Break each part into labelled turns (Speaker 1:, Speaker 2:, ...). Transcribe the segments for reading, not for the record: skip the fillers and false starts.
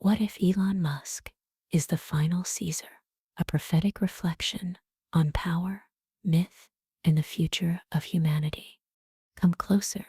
Speaker 1: What if Elon Musk is the final Caesar, a prophetic reflection on power, myth, and the future of humanity? Come closer,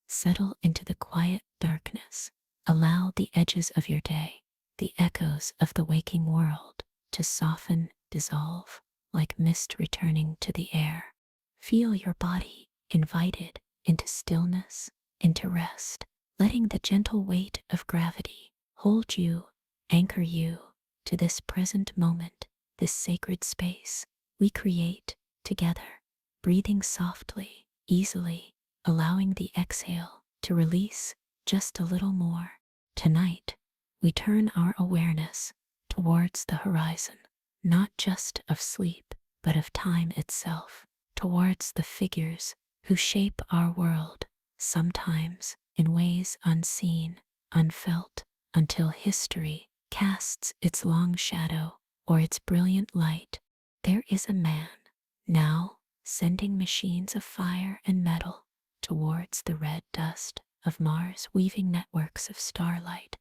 Speaker 1: settle into the quiet darkness, allow the edges of your day, the echoes of the waking world, to soften, dissolve, like mist returning to the air. Feel your body invited into stillness, into rest, letting the gentle weight of gravity hold you, anchor you to this present moment, this sacred space we create together, breathing softly, easily, allowing the exhale to release just a little more. Tonight, we turn our awareness towards the horizon, not just of sleep, but of time itself, towards the figures who shape our world, sometimes in ways unseen, unfelt, until history casts its long shadow or its brilliant light. There is a man now sending machines of fire and metal towards the red dust of Mars, weaving networks of starlight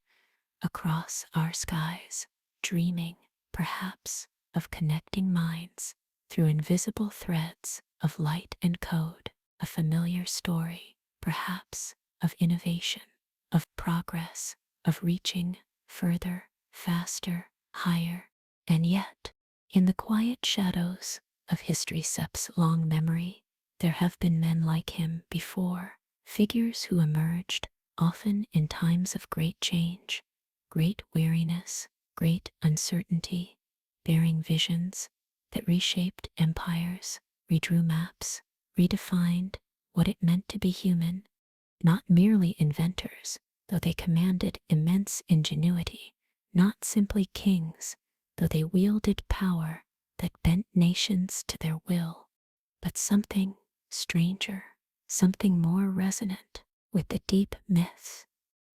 Speaker 1: across our skies, dreaming, perhaps, of connecting minds through invisible threads of light and code, a familiar story, perhaps, of innovation, of progress, of reaching further, faster, higher. And yet, in the quiet shadows of history's long memory, there have been men like him before, figures who emerged often in times of great change, great weariness, great uncertainty, bearing visions that reshaped empires, redrew maps, redefined what it meant to be human, not merely inventors, though they commanded immense ingenuity, not simply kings, though they wielded power that bent nations to their will, but something stranger, something more resonant with the deep myths,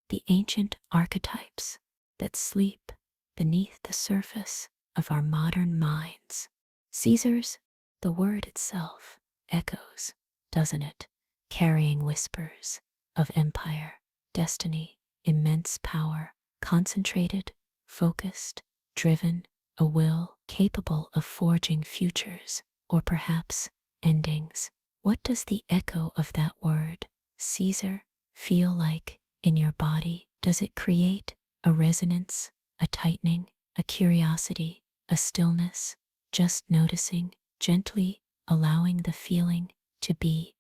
Speaker 1: the ancient archetypes that sleep beneath the surface of our modern minds. Caesars, the word itself, echoes, doesn't it, carrying whispers of empire, destiny, immense power, concentrated, focused, driven, a will capable of forging futures, or perhaps endings. What does the echo of that word, Caesar, feel like in your body? Does it create a resonance, a tightening, a curiosity, a stillness, just noticing, gently allowing the feeling to be?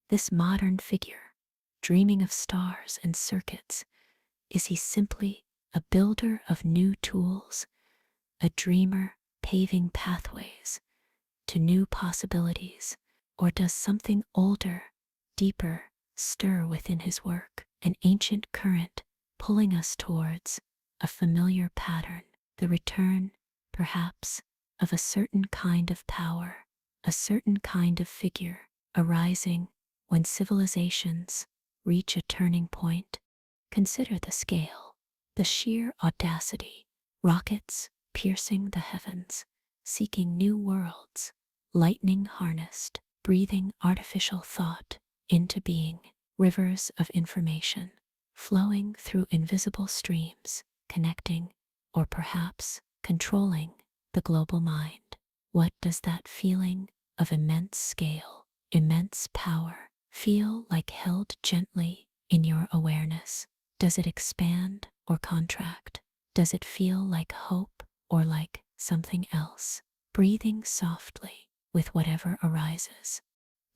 Speaker 1: This modern figure, dreaming of stars and circuits, is he simply a builder of new tools, a dreamer paving pathways to new possibilities, or does something older, deeper, stir within his work, an ancient current pulling us towards a familiar pattern, the return, perhaps, of a certain kind of power, a certain kind of figure, arising when civilizations reach a turning point? Consider the scale, the sheer audacity, rockets piercing the heavens, seeking new worlds, lightning harnessed, breathing artificial thought into being, rivers of information flowing through invisible streams, connecting, or perhaps controlling, the global mind. What does that feeling of immense scale, immense power, feel like held gently in your awareness? Does it expand or contract? Does it feel like hope or like something else? Breathing softly with whatever arises.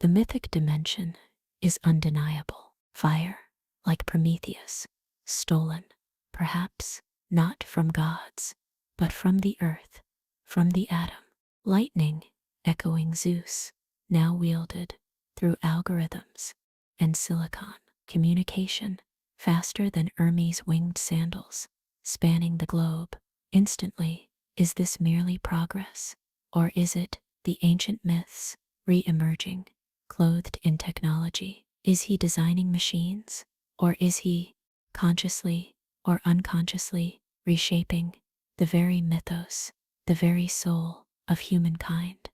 Speaker 1: The mythic dimension is undeniable. Fire, like Prometheus, stolen, perhaps not from gods, but from the earth, from the atom. Lightning, echoing Zeus, now wielded through algorithms and silicon. Communication, faster than Hermes' winged sandals, spanning the globe instantly. Is this merely progress, or is it the ancient myths re-emerging, clothed in technology? Is he designing machines, or is he, consciously or unconsciously, reshaping the very mythos, the very soul of humankind?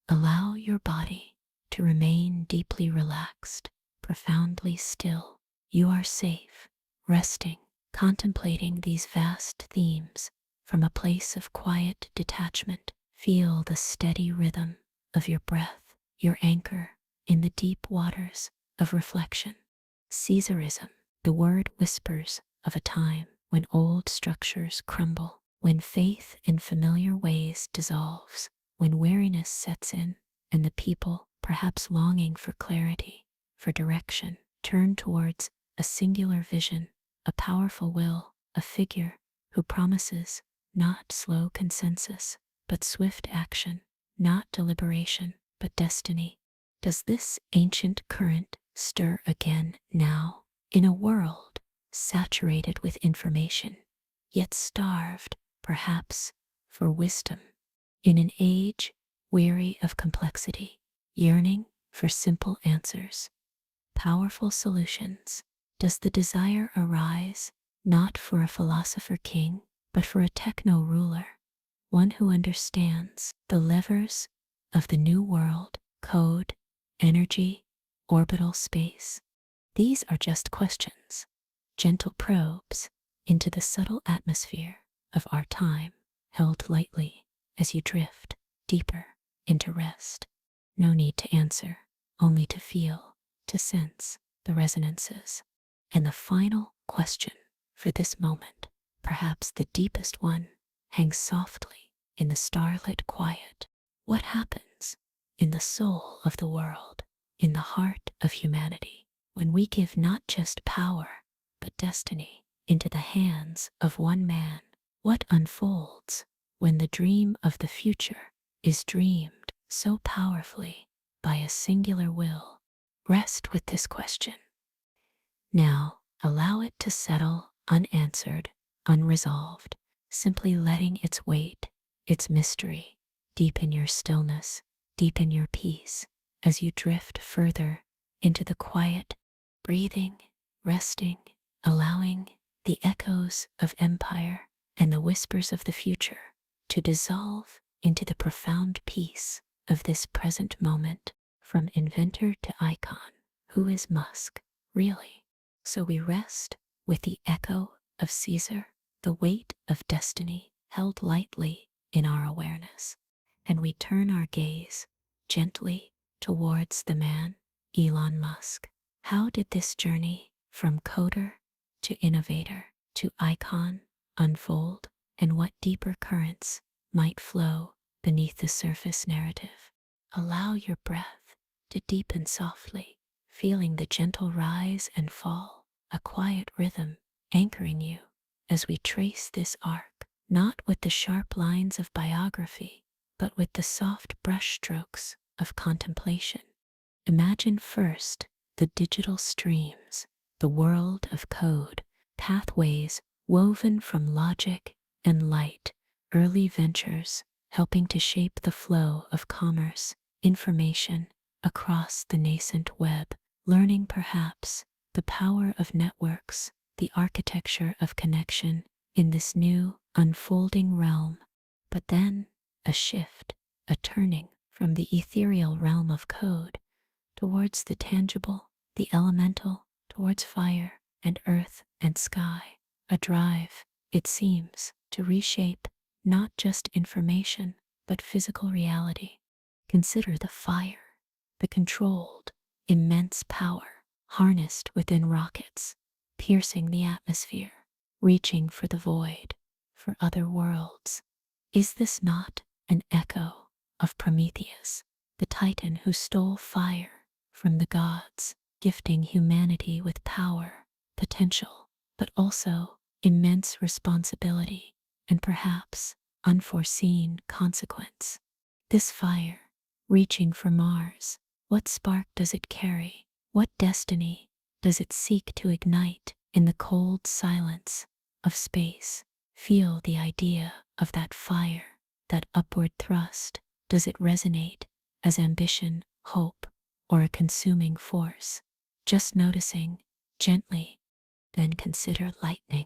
Speaker 1: Allow your body to remain deeply relaxed, profoundly still. You are safe, resting Contemplating these vast themes from a place of quiet detachment, feel the steady rhythm of your breath, your anchor in the deep waters of reflection. Caesarism, the word whispers of a time when old structures crumble, when faith in familiar ways dissolves, when weariness sets in, and the people, perhaps longing for clarity, for direction, turn towards a singular vision, a powerful will, a figure who promises not slow consensus, but swift action, not deliberation, but destiny. Does this ancient current stir again now, in a world saturated with information, yet starved, perhaps, for wisdom? In an age weary of complexity, yearning for simple answers, powerful solutions, does the desire arise not for a philosopher king, but for a techno ruler, one who understands the levers of the new world, code, energy, orbital space? These are just questions, gentle probes into the subtle atmosphere of our time, held lightly as you drift deeper into rest. No need to answer, only to feel, to sense the resonances. And the final question for this moment, perhaps the deepest one, hangs softly in the starlit quiet. What happens in the soul of the world, in the heart of humanity, when we give not just power, but destiny into the hands of one man? What unfolds when the dream of the future is dreamed so powerfully by a singular will? Rest with this question. Now, allow it to settle unanswered, unresolved, simply letting its weight, its mystery, deepen your stillness, deepen your peace as you drift further into the quiet, breathing, resting, allowing the echoes of empire and the whispers of the future to dissolve into the profound peace of this present moment. From inventor to icon, who is Musk, really? So we rest with the echo of Caesar, the weight of destiny held lightly in our awareness, and we turn our gaze gently towards the man, Elon Musk. How did this journey from coder to innovator to icon unfold, and what deeper currents might flow beneath the surface narrative? Allow your breath to deepen softly, feeling the gentle rise and fall, a quiet rhythm anchoring you as we trace this arc, not with the sharp lines of biography, but with the soft brushstrokes of contemplation. Imagine first the digital streams, the world of code, pathways woven from logic and light, early ventures helping to shape the flow of commerce, information across the nascent web, learning perhaps the power of networks, the architecture of connection in this new unfolding realm. But then a shift, a turning from the ethereal realm of code towards the tangible, the elemental, towards fire and earth and sky, a drive, it seems, to reshape not just information, but physical reality. Consider the fire, the controlled, immense power harnessed within rockets, piercing the atmosphere, reaching for the void, for other worlds. Is this not an echo of Prometheus, the titan who stole fire from the gods, gifting humanity with power, potential, but also immense responsibility and perhaps unforeseen consequence? This fire, reaching for Mars, what spark does it carry? What destiny does it seek to ignite in the cold silence of space? Feel the idea of that fire, that upward thrust. Does it resonate as ambition, hope, or a consuming force? Just noticing, gently, then consider lightning,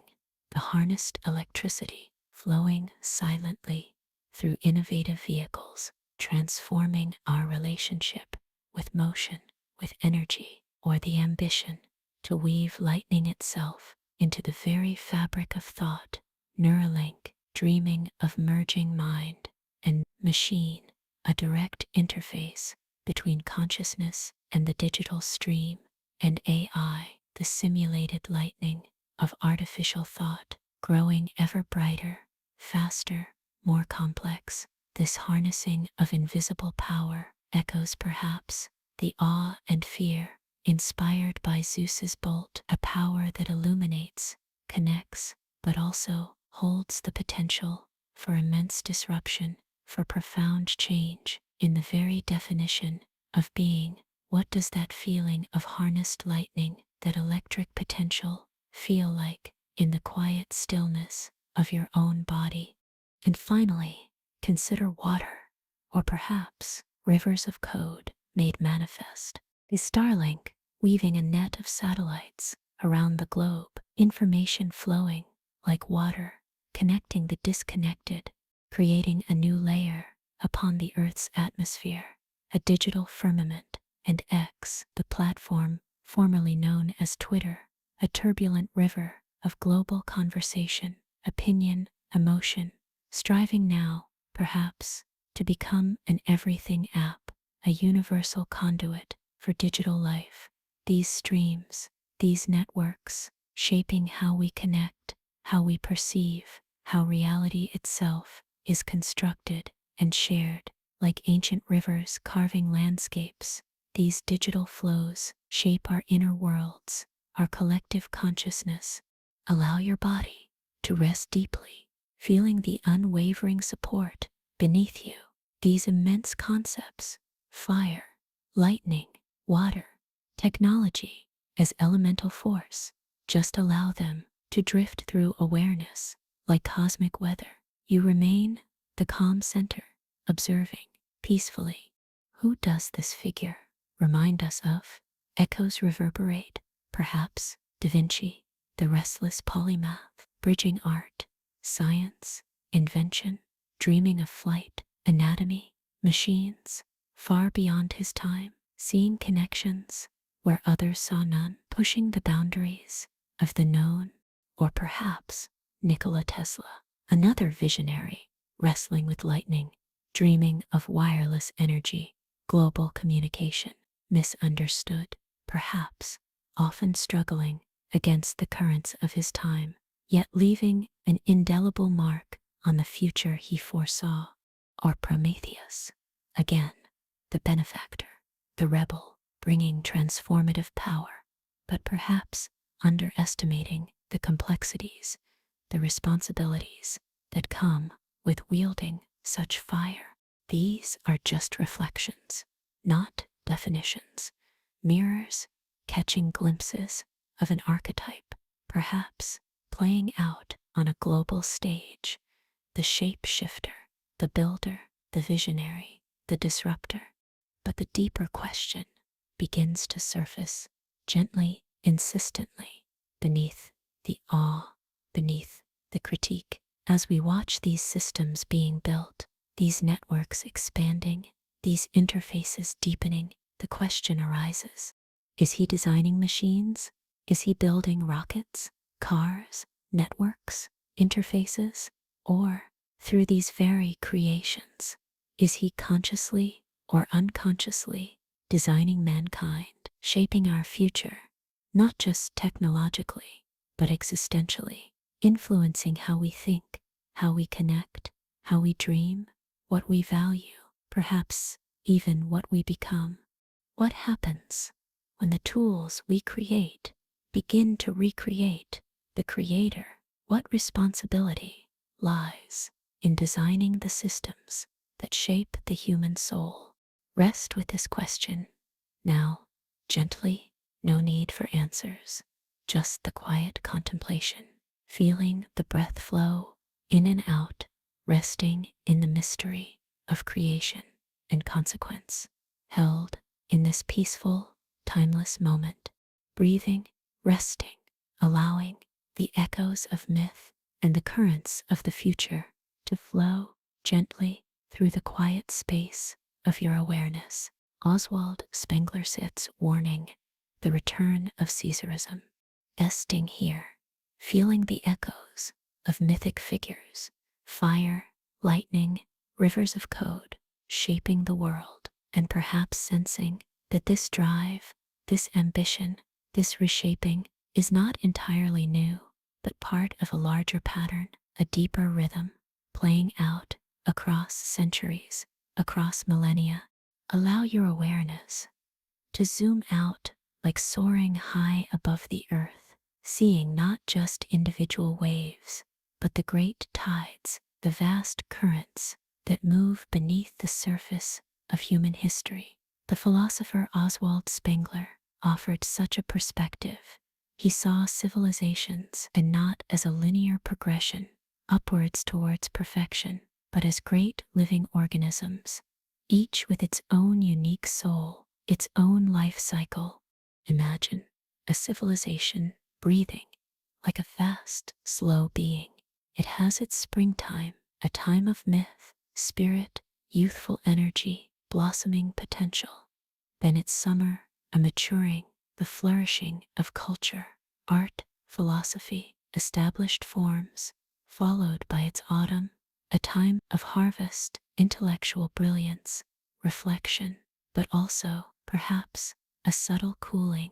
Speaker 1: the harnessed electricity flowing silently through innovative vehicles, transforming our relationship with motion, with energy, or the ambition to weave lightning itself into the very fabric of thought, Neuralink, dreaming of merging mind and machine, a direct interface between consciousness and the digital stream, and AI, the simulated lightning of artificial thought, growing ever brighter, faster, more complex. This harnessing of invisible power echoes perhaps the awe and fear inspired by Zeus's bolt, a power that illuminates, connects, but also holds the potential for immense disruption, for profound change in the very definition of being. What does that feeling of harnessed lightning, that electric potential, feel like in the quiet stillness of your own body? And finally, consider water, or perhaps rivers of code made manifest. The Starlink, weaving a net of satellites around the globe, information flowing like water, connecting the disconnected, creating a new layer upon the Earth's atmosphere, a digital firmament. And X, the platform formerly known as Twitter, a turbulent river of global conversation, opinion, emotion, striving now, perhaps, to become an everything app, a universal conduit for digital life. These streams, these networks, shaping how we connect, how we perceive, how reality itself is constructed and shared, like ancient rivers carving landscapes. These digital flows shape our inner worlds, our collective consciousness. Allow your body to rest deeply, feeling the unwavering support beneath you. These immense concepts, fire, lightning, water, technology, as elemental force, just allow them to drift through awareness like cosmic weather. You remain the calm center, observing peacefully. Who does this figure remind us of? Echoes reverberate, perhaps Da Vinci, the restless polymath, bridging art, science, invention, dreaming of flight, anatomy, machines, far beyond his time, seeing connections where others saw none, pushing the boundaries of the known. Or perhaps Nikola Tesla, another visionary, wrestling with lightning, dreaming of wireless energy, global communication, misunderstood, perhaps, often struggling against the currents of his time, yet leaving an indelible mark on the future he foresaw. Or Prometheus, again, the benefactor, the rebel, bringing transformative power, but perhaps underestimating the complexities, the responsibilities that come with wielding such fire. These are just reflections, not definitions, mirrors catching glimpses of an archetype, perhaps playing out on a global stage, the shapeshifter, the builder, the visionary, the disruptor. But the deeper question begins to surface, gently, insistently, beneath the awe, beneath the critique. As we watch these systems being built, these networks expanding, these interfaces deepening, the question arises: is he designing machines? Is he building rockets, cars, networks, interfaces? Or, through these very creations, is he consciously or unconsciously designing mankind, shaping our future, not just technologically, but existentially, influencing how we think, how we connect, how we dream, what we value, perhaps even what we become? What happens when the tools we create begin to recreate the creator? What responsibility lies in designing the systems that shape the human soul? Rest with this question now, gently, no need for answers, just the quiet contemplation, feeling the breath flow in and out, resting in the mystery of creation and consequence, held in this peaceful, timeless moment, breathing, resting, allowing the echoes of myth and the currents of the future to flow gently through the quiet space of your awareness. Oswald Spengler sits warning the return of Caesarism. Esting here, feeling the echoes of mythic figures, fire, lightning, rivers of code, shaping the world, and perhaps sensing that this drive, this ambition, this reshaping is not entirely new, but part of a larger pattern, a deeper rhythm, playing out across centuries, across millennia. Allow your awareness to zoom out like soaring high above the earth, seeing not just individual waves, but the great tides, the vast currents that move beneath the surface of human history. The philosopher Oswald Spengler offered such a perspective. He saw civilizations and not as a linear progression upwards towards perfection, but as great living organisms, each with its own unique soul, its own life cycle. Imagine a civilization breathing like a vast, slow being. It has its springtime, a time of myth, spirit, youthful energy, blossoming potential. Then its summer, a maturing, the flourishing of culture, art, philosophy, established forms, followed by its autumn, a time of harvest, intellectual brilliance, reflection, but also, perhaps, a subtle cooling,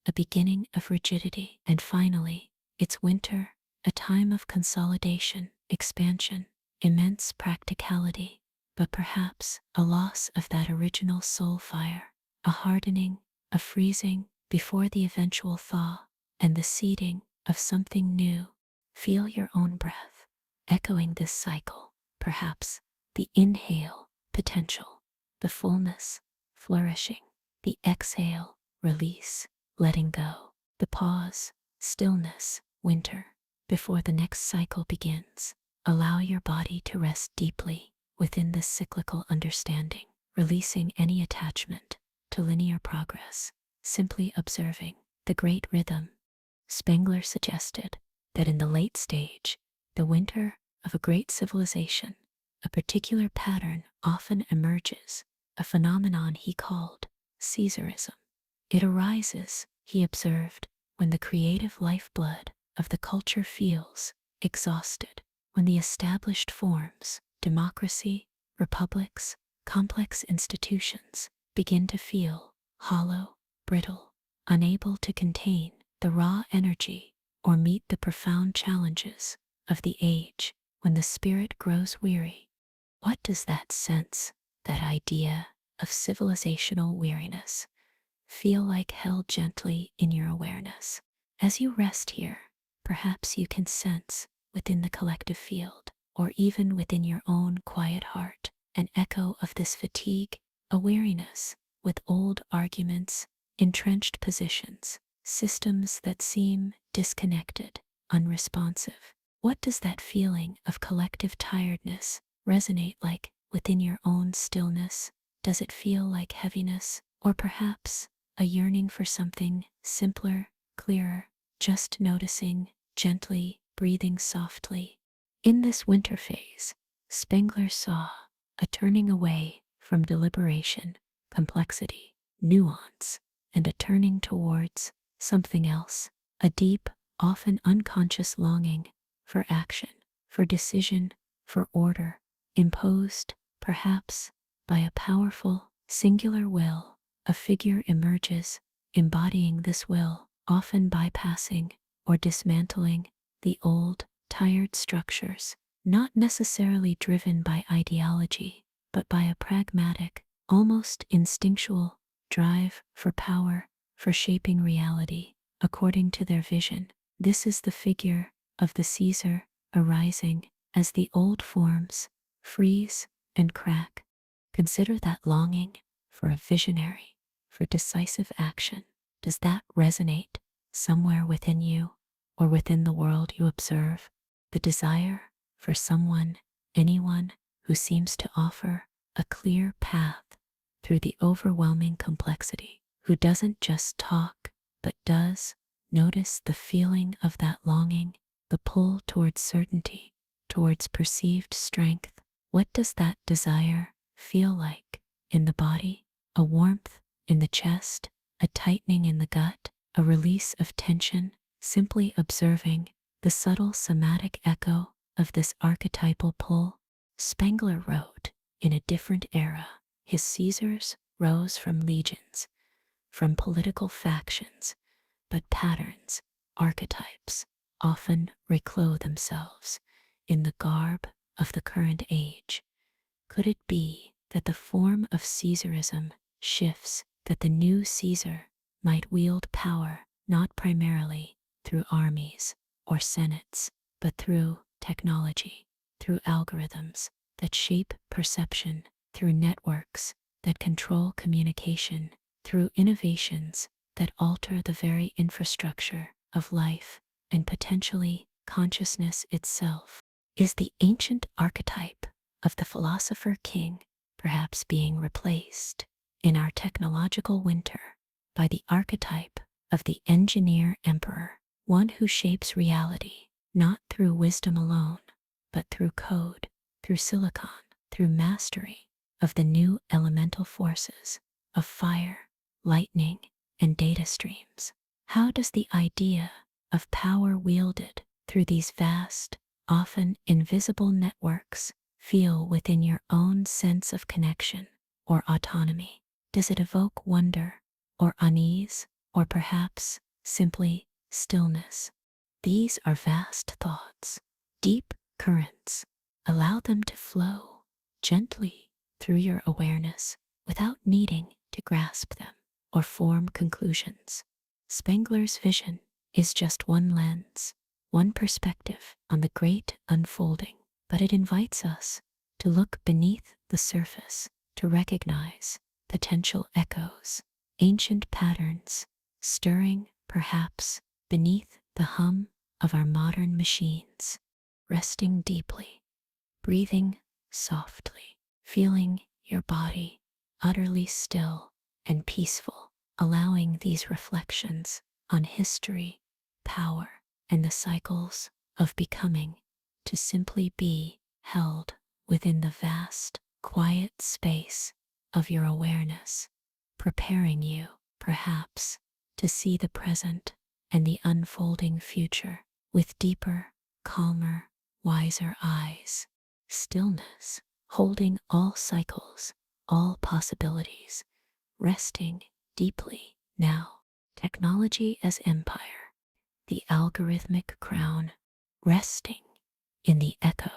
Speaker 1: a beginning of rigidity, and finally, its winter, a time of consolidation, expansion, immense practicality, but perhaps a loss of that original soul fire, a hardening, a freezing before the eventual thaw, and the seeding of something new. Feel your own breath, echoing this cycle, perhaps the inhale, potential, the fullness, flourishing, the exhale, release, letting go, the pause, stillness, winter, before the next cycle begins. Allow your body to rest deeply within this cyclical understanding, releasing any attachment to linear progress, simply observing the great rhythm. Spengler suggested that in the late stage, the winter of a great civilization, a particular pattern often emerges, a phenomenon he called Caesarism. It arises, he observed, when the creative lifeblood of the culture feels exhausted, when the established forms, democracy, republics, complex institutions, begin to feel hollow, brittle, unable to contain the raw energy or meet the profound challenges of the age, when the spirit grows weary. What does that sense, that idea of civilizational weariness, feel like held gently in your awareness? As you rest here, perhaps you can sense within the collective field, or even within your own quiet heart, an echo of this fatigue, a weariness with old arguments, entrenched positions, systems that seem disconnected, unresponsive. What does that feeling of collective tiredness resonate like within your own stillness? Does it feel like heaviness, or perhaps a yearning for something simpler, clearer, just noticing, gently, breathing softly? In this winter phase, Spengler saw a turning away from deliberation, complexity, nuance, and a turning towards something else, a deep, often unconscious longing for action, for decision, for order, imposed, perhaps, by a powerful, singular will. A figure emerges, embodying this will, often bypassing or dismantling the old, tired structures, not necessarily driven by ideology, but by a pragmatic, almost instinctual drive for power, for shaping reality according to their vision. This is the figure of the Caesar arising as the old forms freeze and crack. Consider that longing for a visionary, for decisive action. Does that resonate somewhere within you or within the world you observe? The desire for someone, anyone who seems to offer a clear path through the overwhelming complexity, who doesn't just talk, but does. Notice the feeling of that longing, the pull towards certainty, towards perceived strength. What does that desire feel like in the body? A warmth in the chest, a tightening in the gut, a release of tension. Simply observing the subtle somatic echo of this archetypal pull. Spengler wrote, in a different era, his Caesars rose from legions, from political factions, but patterns, archetypes, often reclothe themselves in the garb of the current age. Could it be that the form of Caesarism shifts, that the new Caesar might wield power not primarily through armies or senates, but through technology, through algorithms that shape perception, through networks that control communication, through innovations that alter the very infrastructure of life and potentially consciousness itself? Is the ancient archetype of the philosopher king perhaps being replaced in our technological winter by the archetype of the engineer emperor, one who shapes reality not through wisdom alone, but through code, through silicon, through mastery of the new elemental forces of fire, lightning, and data streams? How does the idea of power wielded through these vast, often invisible networks feel within your own sense of connection or autonomy? Does it evoke wonder or unease, or perhaps simply stillness? These are vast thoughts, deep currents. Allow them to flow gently through your awareness without needing to grasp them or form conclusions. Spengler's vision is just one lens, one perspective on the great unfolding, but it invites us to look beneath the surface, to recognize potential echoes, ancient patterns, stirring perhaps beneath the hum of our modern machines. Resting deeply, breathing softly, feeling your body utterly still and peaceful, allowing these reflections on history, power, and the cycles of becoming to simply be held within the vast, quiet space of your awareness, preparing you, perhaps, to see the present and the unfolding future with deeper, calmer, wiser eyes. Stillness, holding all cycles, all possibilities, resting deeply now. Technology as empire, the algorithmic crown, resting in the echo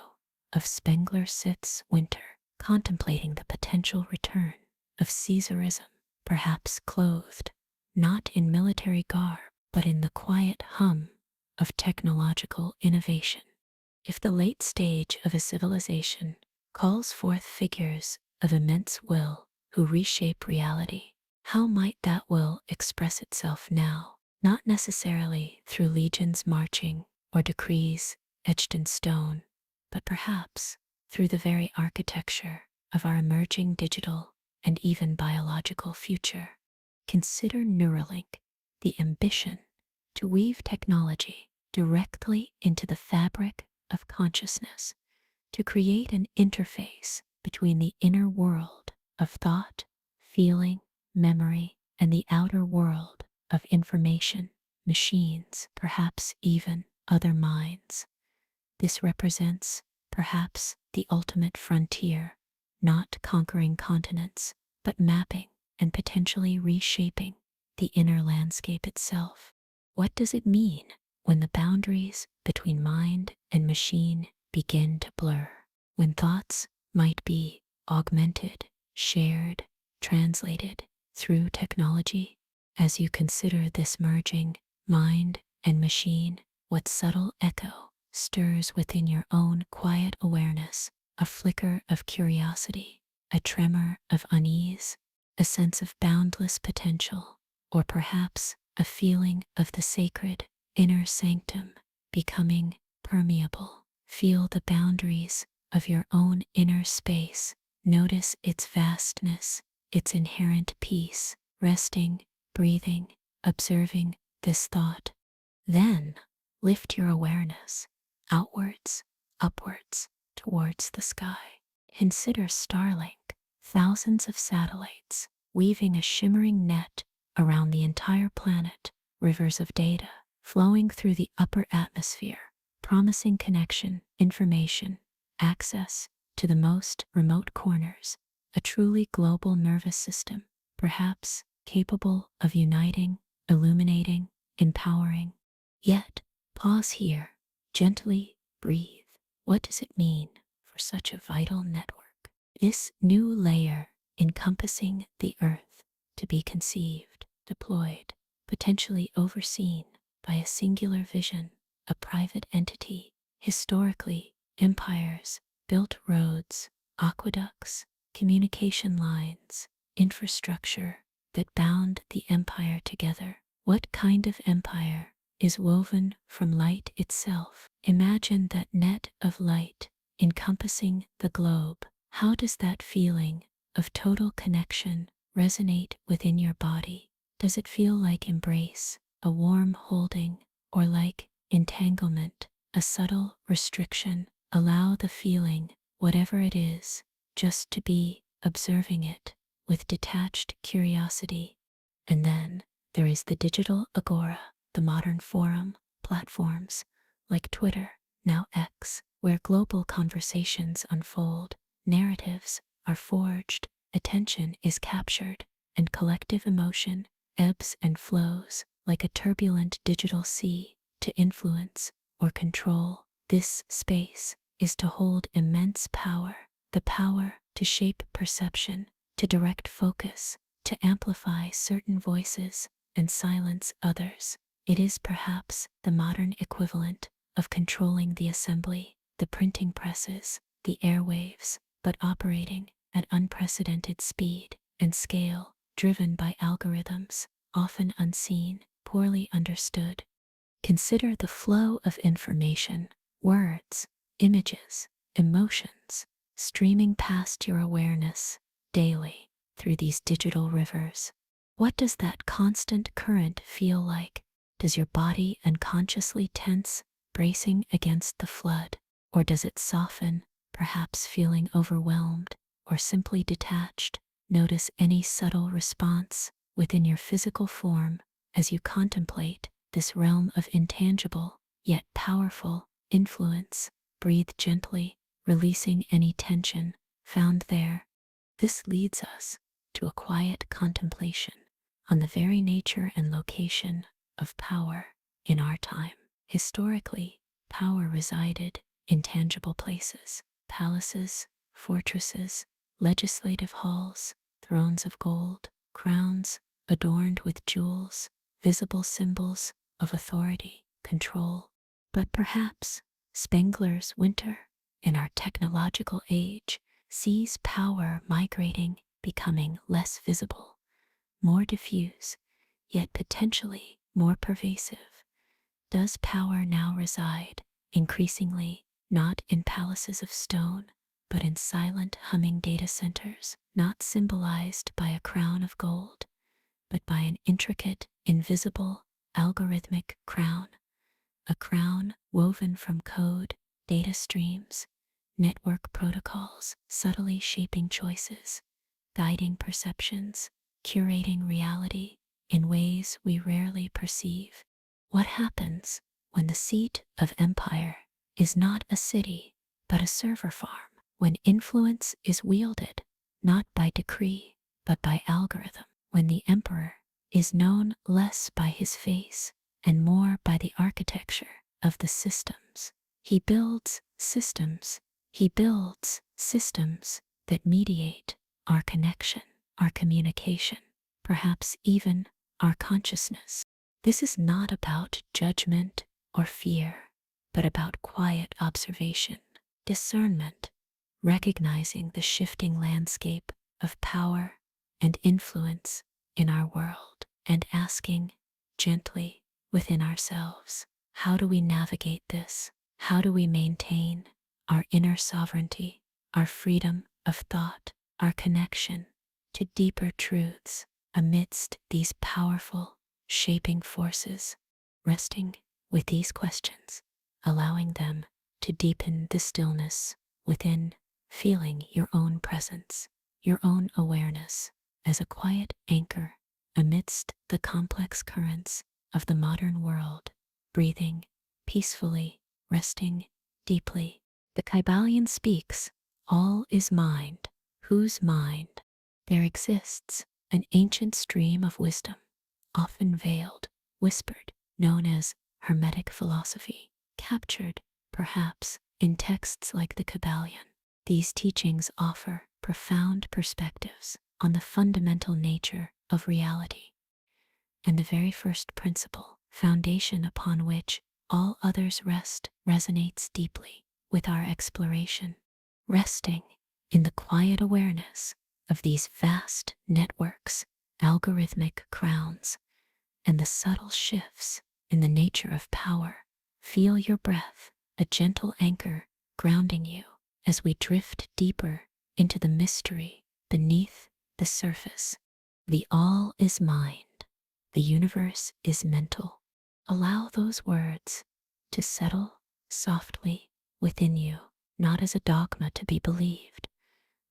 Speaker 1: of Spengler sits winter, contemplating the potential return of Caesarism, perhaps clothed not in military garb, but in the quiet hum of technological innovation. If the late stage of a civilization calls forth figures of immense will who reshape reality, how might that will express itself now? Not necessarily through legions marching or decrees etched in stone, but perhaps through the very architecture of our emerging digital and even biological future. Consider Neuralink, the ambition to weave technology directly into the fabric of consciousness, to create an interface between the inner world of thought, feeling, memory, and the outer world of information, machines, perhaps even other minds. This represents, perhaps, the ultimate frontier, not conquering continents, but mapping and potentially reshaping the inner landscape itself. What does it mean when the boundaries between mind and machine begin to blur? When thoughts might be augmented, shared, translated through technology? As you consider this merging, mind and machine, what subtle echo stirs within your own quiet awareness? A flicker of curiosity, a tremor of unease, a sense of boundless potential, or perhaps a feeling of the sacred inner sanctum becoming permeable. Feel the boundaries of your own inner space. Notice its vastness, its inherent peace, resting, breathing, observing this thought. Then lift your awareness outwards, upwards, towards the sky. Consider Starlink, thousands of satellites weaving a shimmering net around the entire planet, rivers of data flowing through the upper atmosphere, promising connection, information, access to the most remote corners, a truly global nervous system, perhaps capable of uniting, illuminating, empowering. Yet, pause here, gently breathe. What does it mean for such a vital network? This new layer encompassing the Earth to be conceived, deployed, potentially overseen by a singular vision, a private entity. Historically, empires built roads, aqueducts, communication lines, infrastructure that bound the empire together. What kind of empire is woven from light itself? Imagine that net of light encompassing the globe. How does that feeling of total connection resonate within your body? Does it feel like embrace, a warm holding, or like entanglement, a subtle restriction? Allow the feeling, whatever it is, just to be, observing it with detached curiosity. And then there is the digital agora, the modern forum, platforms like Twitter, now X, where global conversations unfold, narratives are forged, attention is captured, and collective emotion ebbs and flows like a turbulent digital sea. To influence or control this space is to hold immense power, the power to shape perception, to direct focus, to amplify certain voices and silence others. It is perhaps the modern equivalent of controlling the assembly, the printing presses, the airwaves, but operating at unprecedented speed and scale, driven by algorithms, often unseen, poorly understood. Consider the flow of information, words, images, emotions, streaming past your awareness daily through these digital rivers. What does that constant current feel like? Does your body unconsciously tense, bracing against the flood? Or does it soften, perhaps feeling overwhelmed or simply detached? Notice any subtle response within your physical form as you contemplate this realm of intangible, yet powerful, influence. Breathe gently, releasing any tension found there. This leads us to a quiet contemplation on the very nature and location of power in our time. Historically, power resided in tangible places, palaces, fortresses, legislative halls, thrones of gold, crowns adorned with jewels, visible symbols of authority, control. But perhaps Spengler's winter in our technological age sees power migrating, becoming less visible, more diffuse, yet potentially more pervasive. Does power now reside, increasingly, not in palaces of stone, but in silent humming data centers, not symbolized by a crown of gold, but by an intricate, invisible, algorithmic crown, a crown woven from code, data streams, network protocols, subtly shaping choices, guiding perceptions, curating reality in ways we rarely perceive? What happens when the seat of empire is not a city, but a server farm? When influence is wielded not by decree, but by algorithm? When the emperor is known less by his face and more by the architecture of the systems he builds? He builds systems that mediate our connection, our communication, perhaps even our consciousness. This is not about judgment or fear, but about quiet observation, discernment, recognizing the shifting landscape of power and influence in our world, and asking gently within ourselves, how do we navigate this? How do we maintain our inner sovereignty, our freedom of thought, our connection to deeper truths amidst these powerful, shaping forces? Resting with these questions, allowing them to deepen the stillness within, feeling your own presence, your own awareness as a quiet anchor amidst the complex currents of the modern world, breathing peacefully, resting deeply. The Kybalion speaks, all is mind. Whose mind? There exists an ancient stream of wisdom, often veiled, whispered, known as Hermetic philosophy, captured, perhaps, in texts like the Kybalion. These teachings offer profound perspectives on the fundamental nature of reality and the very first principle, foundation upon which all others rest, resonates deeply with our exploration. Resting in the quiet awareness of these vast networks, algorithmic crowns, and the subtle shifts in the nature of power, feel your breath, a gentle anchor grounding you as we drift deeper into the mystery beneath the surface. The all is mind. The universe is mental. Allow those words to settle softly within you, not as a dogma to be believed,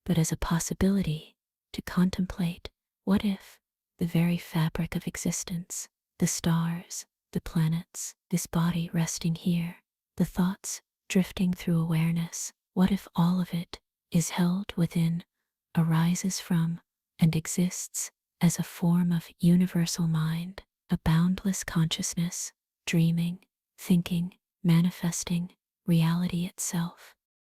Speaker 1: but as a possibility to contemplate. What if the very fabric of existence, the stars, the planets, this body resting here, the thoughts drifting through awareness, what if all of it is held within, arises from, and exists as a form of universal mind, a boundless consciousness, dreaming, thinking, manifesting reality itself?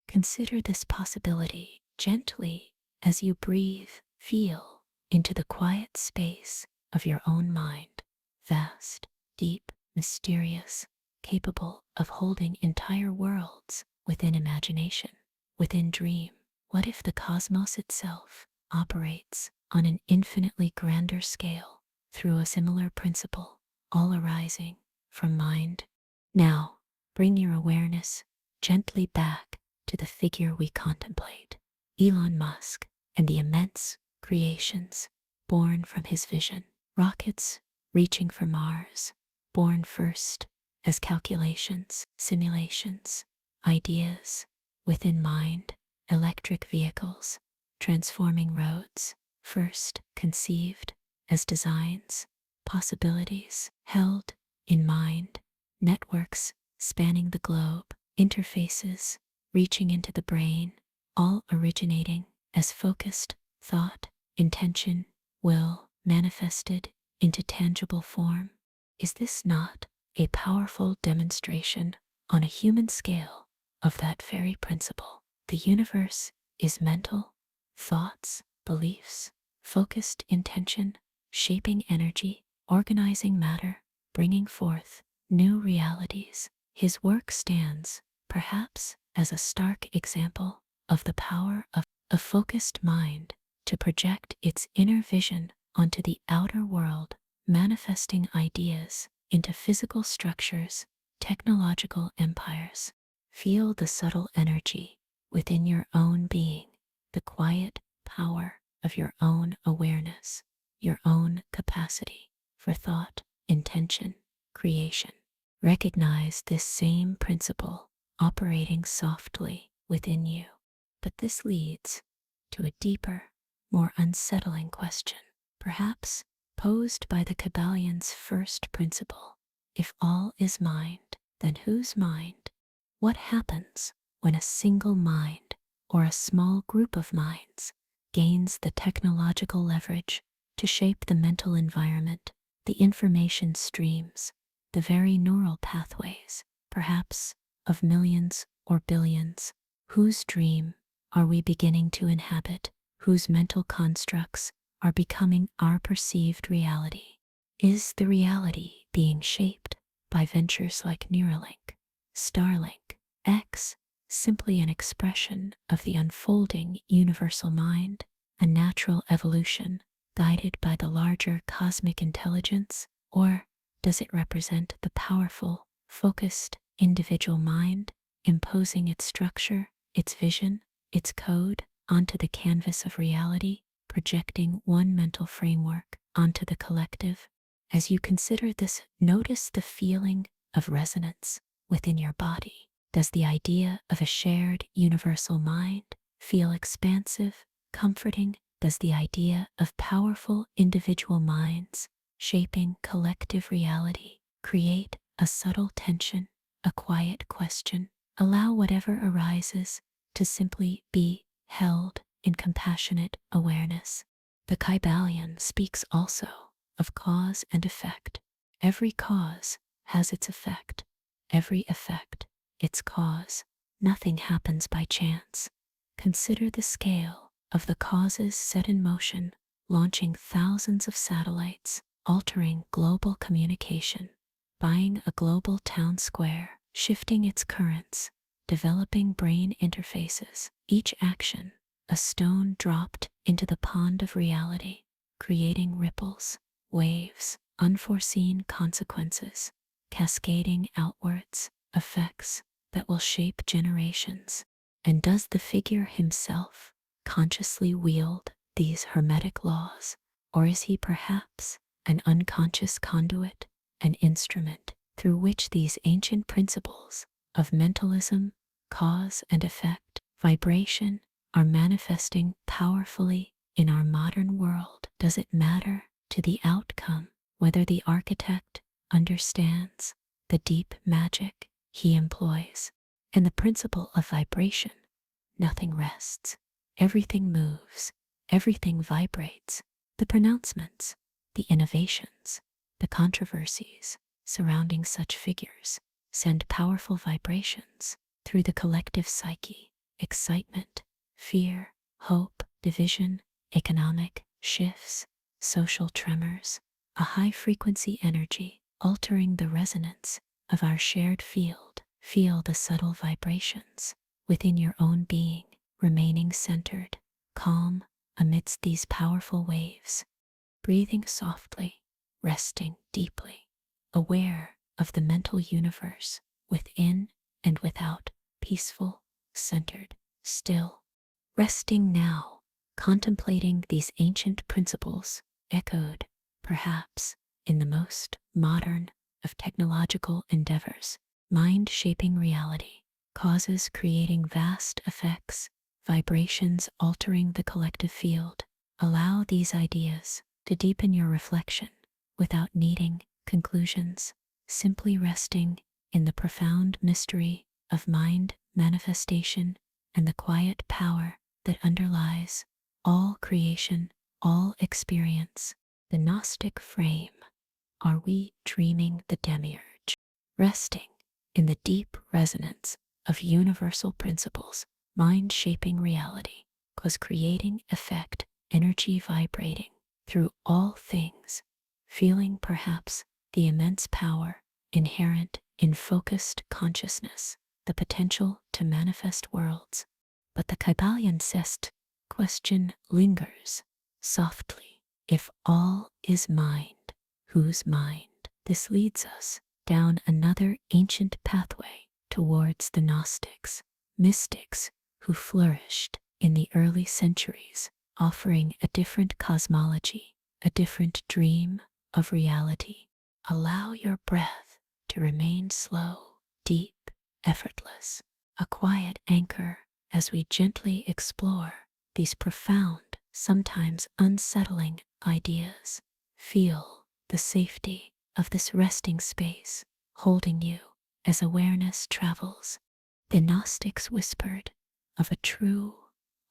Speaker 1: Consider this possibility gently as you breathe, feel into the quiet space of your own mind, vast, deep, mysterious, capable of holding entire worlds within imagination, within dream. What if the cosmos itself operates on an infinitely grander scale through a similar principle, all arising from mind? Now, bring your awareness gently back to the figure we contemplate, Elon Musk, and the immense creations born from his vision. Rockets reaching for Mars, born first as calculations, simulations, ideas within mind, electric vehicles transforming roads, first conceived as designs, possibilities held in mind, networks spanning the globe, interfaces reaching into the brain, all originating as focused thought, intention, will manifested into tangible form. Is this not a powerful demonstration on a human scale of that very principle? The universe is mental, thoughts, beliefs, focused intention, shaping energy, organizing matter, bringing forth new realities. His work stands, perhaps, as a stark example of the power of a focused mind to project its inner vision onto the outer world, manifesting ideas into physical structures, technological empires. Feel the subtle energy within your own being, the quiet power of your own awareness, your own capacity for thought, intention, creation. Recognize this same principle operating softly within you. But this leads to a deeper, more unsettling question, perhaps posed by the Kybalion's first principle. If all is mind, then whose mind? What happens when a single mind or a small group of minds gains the technological leverage to shape the mental environment, the information streams, the very neural pathways, perhaps of millions or billions? Whose dream are we beginning to inhabit? Whose mental constructs are becoming our perceived reality? Is the reality being shaped by ventures like Neuralink, Starlink, X, simply an expression of the unfolding universal mind, a natural evolution guided by the larger cosmic intelligence? Or does it represent the powerful, focused individual mind, imposing its structure, its vision, its code onto the canvas of reality, projecting one mental framework onto the collective? As you consider this, notice the feeling of resonance within your body. Does the idea of a shared universal mind feel expansive, comforting? Does the idea of powerful individual minds shaping collective reality create a subtle tension a quiet question. Allow whatever arises to simply be held in compassionate awareness. The Kybalion speaks also of cause and effect. Every cause has its effect, every effect its cause. Nothing happens by chance. Consider the scale of the causes set in motion, launching thousands of satellites, altering global communication, buying a global town square, shifting its currents, developing brain interfaces. Each action, a stone dropped into the pond of reality, creating ripples, waves, unforeseen consequences, cascading outwards, effects that will shape generations. And does the figure himself consciously wield these hermetic laws, or is he perhaps an unconscious conduit, an instrument through which these ancient principles of mentalism, cause and effect, vibration, are manifesting powerfully in our modern world? Does it matter to the outcome whether the architect understands the deep magic he employs? In the principle of vibration, nothing rests. Everything moves, everything vibrates. The pronouncements, the innovations, the controversies surrounding such figures send powerful vibrations through the collective psyche. Excitement, fear, hope, division, economic shifts, social tremors, a high-frequency energy altering the resonance of our shared field. Feel the subtle vibrations within your own being, remaining centered, calm amidst these powerful waves, breathing softly, resting deeply, aware of the mental universe within and without, peaceful, centered, still. Resting now, contemplating these ancient principles, echoed, perhaps, in the most modern of technological endeavors. Mind shaping reality, causes creating vast effects, vibrations altering the collective field. Allow these ideas to deepen your reflection without needing conclusions, simply resting in the profound mystery of mind manifestation and the quiet power that underlies all creation, all experience. The Gnostic frame. Are we dreaming the Demiurge? Resting in the deep resonance of universal principles, mind shaping reality, cause creating effect, energy vibrating through all things, feeling perhaps the immense power inherent in focused consciousness, the potential to manifest worlds. But the Kybalion question lingers softly. If all is mind, whose mind? This leads us down another ancient pathway towards the Gnostics, mystics who flourished in the early centuries, offering a different cosmology, a different dream of reality. Allow your breath to remain slow, deep, effortless, a quiet anchor as we gently explore these profound, sometimes unsettling ideas. Feel the safety of this resting space holding you as awareness travels. The Gnostics whispered of a true,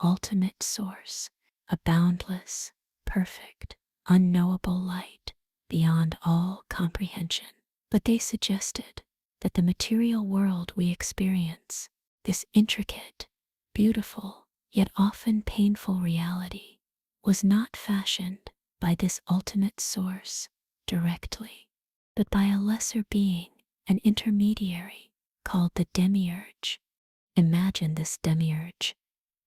Speaker 1: ultimate source, a boundless, perfect, unknowable light beyond all comprehension. But they suggested that the material world we experience, this intricate, beautiful, yet often painful reality, was not fashioned by this ultimate source directly, but by a lesser being, an intermediary called the Demiurge. Imagine this Demiurge,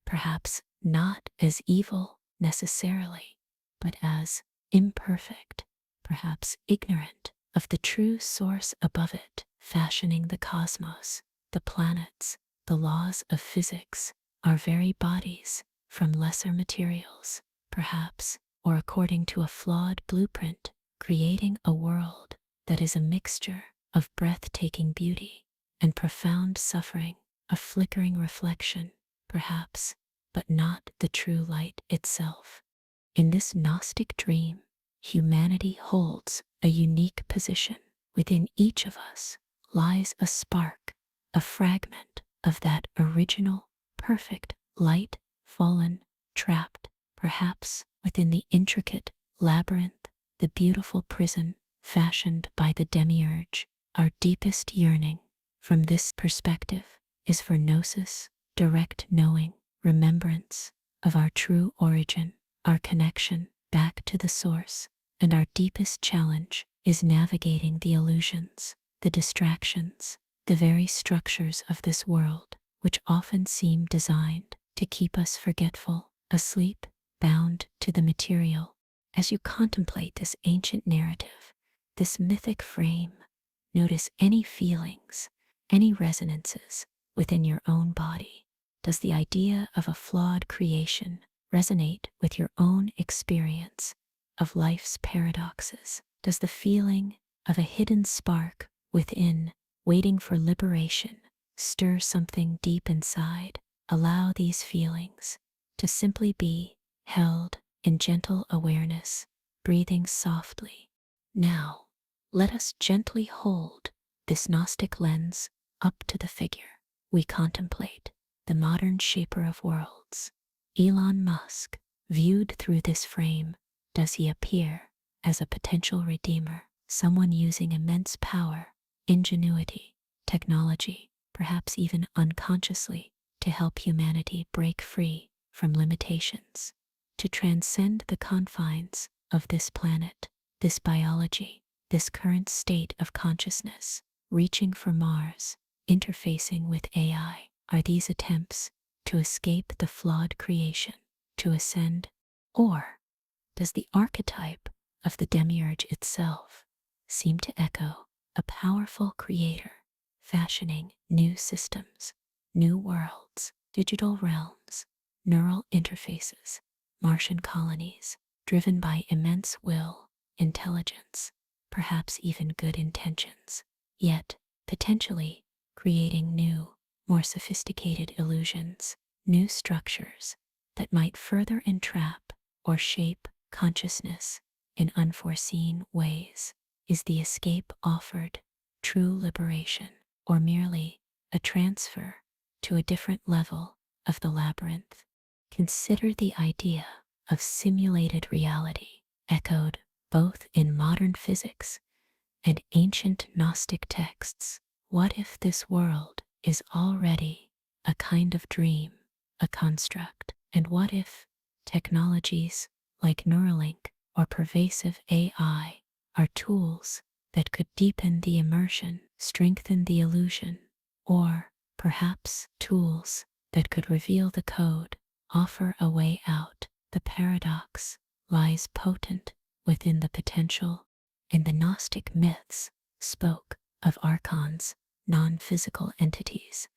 Speaker 1: perhaps not as evil necessarily, but as imperfect, perhaps ignorant of the true source above it, fashioning the cosmos, the planets, the laws of physics, our very bodies, from lesser materials, perhaps, or according to a flawed blueprint, creating a world that is a mixture of breathtaking beauty and profound suffering, a flickering reflection, perhaps, but not the true light itself. In this Gnostic dream, humanity holds a unique position within each of us, lies a spark, a fragment of that original, perfect light, fallen, trapped, perhaps within the intricate labyrinth, the beautiful prison fashioned by the Demiurge. Our deepest yearning, from this perspective, is for gnosis, direct knowing, remembrance of our true origin, our connection back to the source, and our deepest challenge is navigating the illusions, the distractions, the very structures of this world, which often seem designed to keep us forgetful, asleep, bound to the material. As you contemplate this ancient narrative, this mythic frame, notice any feelings, any resonances within your own body. Does the idea of a flawed creation resonate with your own experience of life's paradoxes? Does the feeling of a hidden spark within, waiting for liberation, stir something deep inside? Allow these feelings to simply be held in gentle awareness, breathing softly. Now, let us gently hold this Gnostic lens up to the figure. We contemplate the modern shaper of worlds, Elon Musk. Viewed through this frame, does he appear as a potential redeemer, someone using immense power, ingenuity, technology, perhaps even unconsciously, to help humanity break free from limitations, to transcend the confines of this planet, this biology, this current state of consciousness, reaching for Mars, interfacing with AI? Are these attempts to escape the flawed creation, to ascend? Or does the archetype of the Demiurge itself seem to echo a powerful creator, fashioning new systems, new worlds, digital realms, neural interfaces, Martian colonies, driven by immense will, intelligence, perhaps even good intentions, yet potentially creating new, more sophisticated illusions, new structures that might further entrap or shape consciousness in unforeseen ways? Is the escape offered true liberation, or merely a transfer to a different level of the labyrinth? Consider the idea of simulated reality, echoed both in modern physics and ancient Gnostic texts. What if this world is already a kind of dream, a construct? And what if technologies like Neuralink or pervasive AI are tools that could deepen the immersion, strengthen the illusion, or perhaps tools that could reveal the code, offer a way out? The paradox lies potent within the potential, and the Gnostic myths spoke of archons, non-physical entities,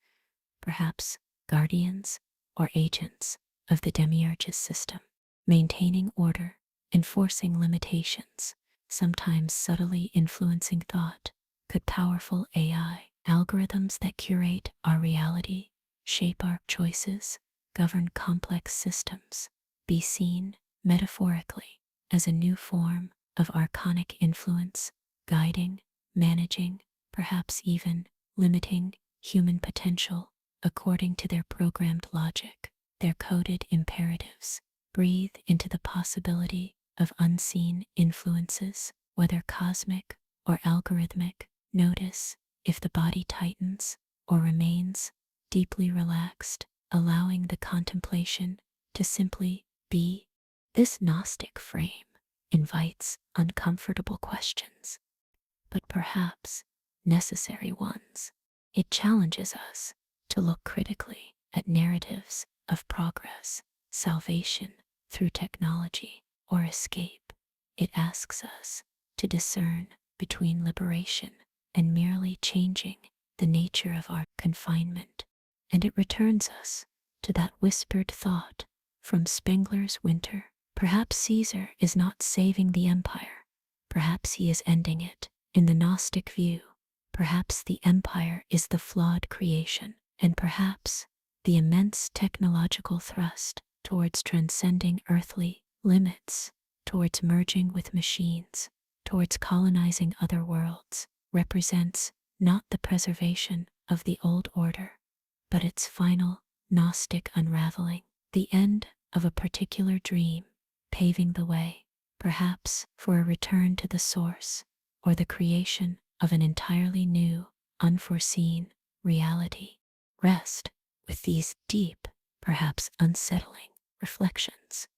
Speaker 1: perhaps guardians or agents of the Demiurge's system, maintaining order, enforcing limitations, sometimes subtly influencing thought. Could powerful AI, algorithms that curate our reality, shape our choices, govern complex systems, be seen, metaphorically, as a new form of archonic influence, guiding, managing, perhaps even limiting human potential according to their programmed logic, their coded imperatives? Breathe into the possibility of unseen influences, whether cosmic or algorithmic. Notice if the body tightens or remains deeply relaxed, allowing the contemplation to simply be. This Gnostic frame invites uncomfortable questions, but perhaps necessary ones. It challenges us to look critically at narratives of progress, salvation through technology, or escape. It asks us to discern between liberation and merely changing the nature of our confinement. And it returns us to that whispered thought from Spengler's Winter. Perhaps Caesar is not saving the empire. Perhaps he is ending it. In the Gnostic view, perhaps the empire is the flawed creation, and perhaps the immense technological thrust towards transcending earthly limits, towards merging with machines, towards colonizing other worlds, represents not the preservation of the old order, but its final Gnostic unraveling, the end of a particular dream, paving the way, perhaps for a return to the source, or the creation of an entirely new, unforeseen reality. Rest with these deep, perhaps unsettling reflections,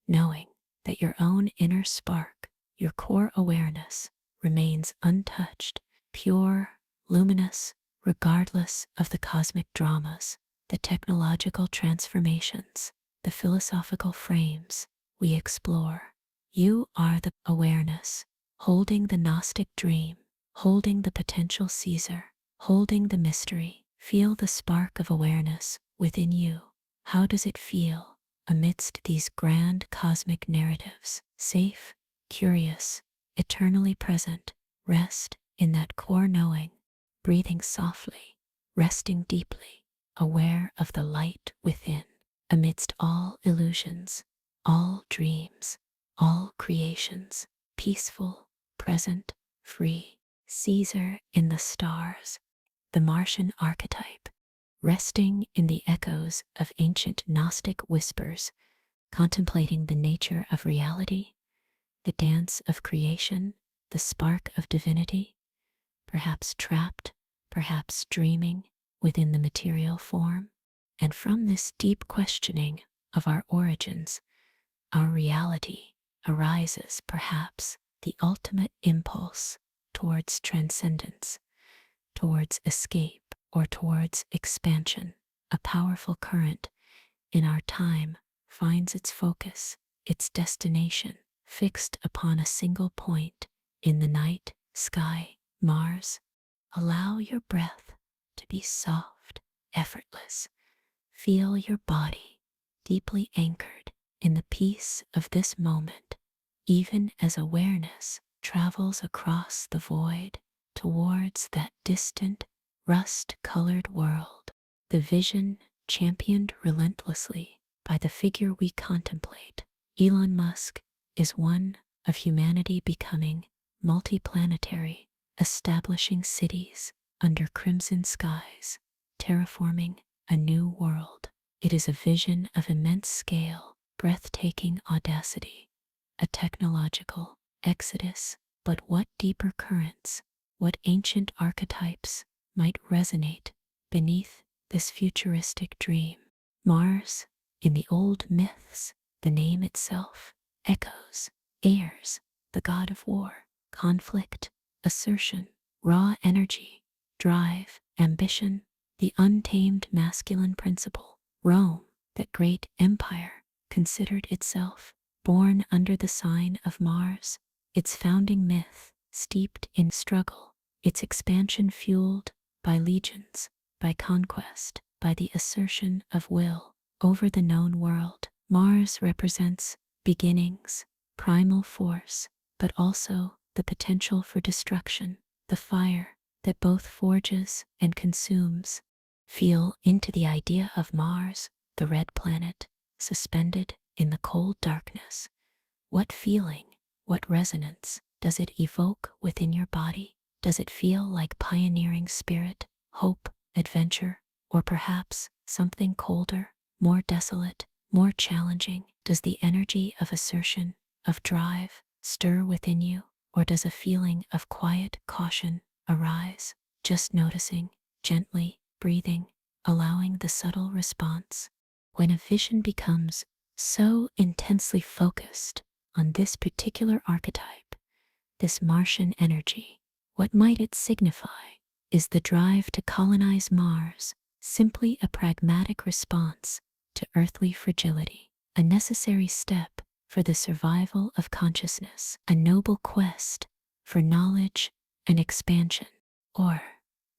Speaker 1: knowing that your own inner spark, your core awareness, remains untouched, pure, luminous, regardless of the cosmic dramas, the technological transformations, the philosophical frames we explore. You are the awareness, holding the Gnostic dream, holding the potential Caesar, holding the mystery. Feel the spark of awareness within you. How does it feel amidst these grand cosmic narratives? Safe, curious, eternally present. Rest in that core knowing, breathing softly, resting deeply, aware of the light within. Amidst all illusions, all dreams, all creations, peaceful, present, free. Caesar in the stars, the Martian archetype, resting in the echoes of ancient Gnostic whispers, contemplating the nature of reality, the dance of creation, the spark of divinity, perhaps trapped, perhaps dreaming within the material form. And from this deep questioning of our origins, our reality, arises perhaps the ultimate impulse towards transcendence, towards escape, or towards expansion. A powerful current in our time finds its focus, its destination, fixed upon a single point in the night sky. Mars, allow your breath to be soft, effortless. Feel your body deeply anchored in the peace of this moment, even as awareness travels across the void towards that distant, rust-colored world. The vision championed relentlessly by the figure we contemplate, Elon Musk, is one of humanity becoming multiplanetary, establishing cities under crimson skies, terraforming a new world. It is a vision of immense scale, breathtaking audacity, a technological exodus. But what deeper currents, what ancient archetypes might resonate beneath this futuristic dream? Mars, in the old myths, the name itself echoes, airs, the god of war, conflict, assertion, raw energy, drive, ambition, the untamed masculine principle. Rome, that great empire, considered itself born under the sign of Mars, its founding myth steeped in struggle, its expansion fueled by legions, by conquest, by the assertion of will over the known world. Mars represents beginnings, primal force, but also the potential for destruction, the fire that both forges and consumes. Feel into the idea of Mars, the red planet, suspended in the cold darkness. What feeling, what resonance does it evoke within your body? Does it feel like pioneering spirit, hope, adventure, or perhaps something colder, more desolate, more challenging? Does the energy of assertion, of drive, stir within you, or does a feeling of quiet caution arise? Just noticing, gently breathing, allowing the subtle response. When a vision becomes so intensely focused on this particular archetype, this Martian energy, what might it signify? Is the drive to colonize Mars simply a pragmatic response to earthly fragility, a necessary step for the survival of consciousness, a noble quest for knowledge and expansion? Or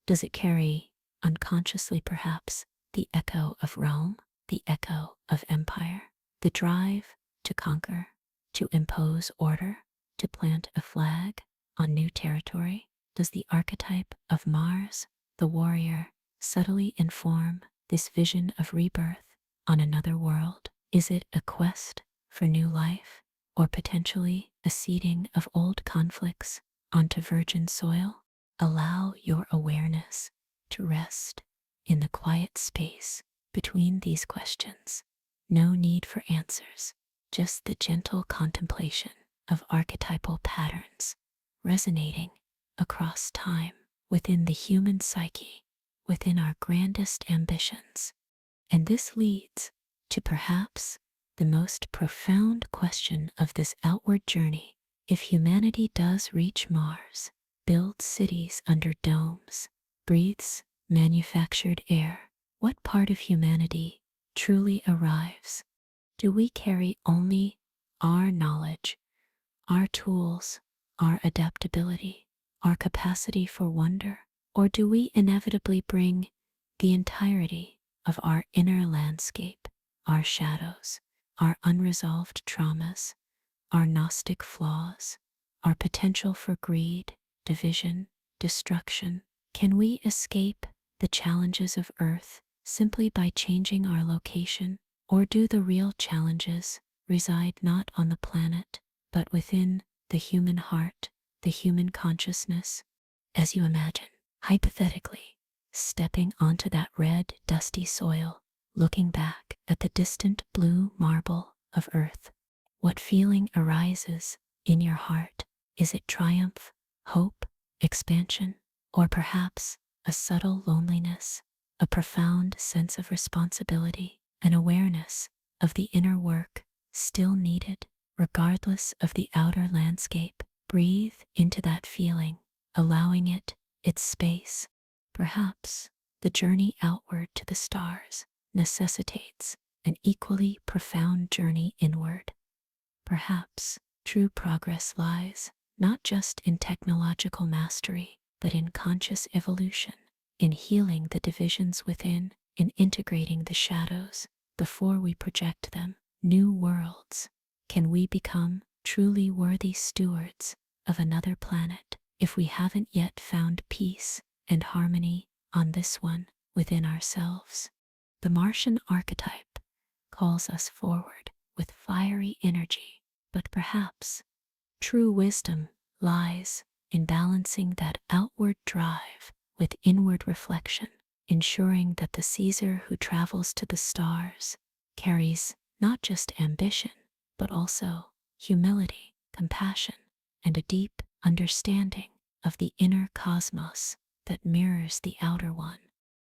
Speaker 1: does it carry, unconsciously perhaps, the echo of Rome, the echo of empire, the drive to conquer, to impose order, to plant a flag on new territory? Does the archetype of Mars, the warrior, subtly inform this vision of rebirth on another world? Is it a quest for new life, or potentially a seeding of old conflicts onto virgin soil? Allow your awareness to rest in the quiet space between these questions. No need for answers, just the gentle contemplation of archetypal patterns resonating across time within the human psyche, within our grandest ambitions. And this leads to perhaps the most profound question of this outward journey. If humanity does reach Mars, builds cities under domes, breathes manufactured air, what part of humanity truly arrives? Do we carry only our knowledge, our tools, our adaptability, our capacity for wonder, or do we inevitably bring the entirety of our inner landscape, our shadows, our unresolved traumas, our Gnostic flaws, our potential for greed, division, destruction? Can we escape the challenges of Earth simply by changing our location, or do the real challenges reside not on the planet, but within the human heart, the human consciousness? As you imagine, hypothetically, stepping onto that red, dusty soil, looking back at the distant blue marble of Earth, what feeling arises in your heart? Is it triumph, hope, expansion, or perhaps a subtle loneliness, a profound sense of responsibility, an awareness of the inner work still needed, regardless of the outer landscape? Breathe into that feeling, allowing it its space. Perhaps the journey outward to the stars necessitates an equally profound journey inward. Perhaps true progress lies not just in technological mastery, but in conscious evolution, in healing the divisions within, in integrating the shadows before we project them. New worlds. Can we become truly worthy stewards of another planet if we haven't yet found peace and harmony on this one within ourselves? The Martian archetype calls us forward with fiery energy, but perhaps true wisdom lies in balancing that outward drive with inward reflection, ensuring that the Caesar who travels to the stars carries not just ambition, but also humility, compassion, and a deep understanding of the inner cosmos that mirrors the outer one.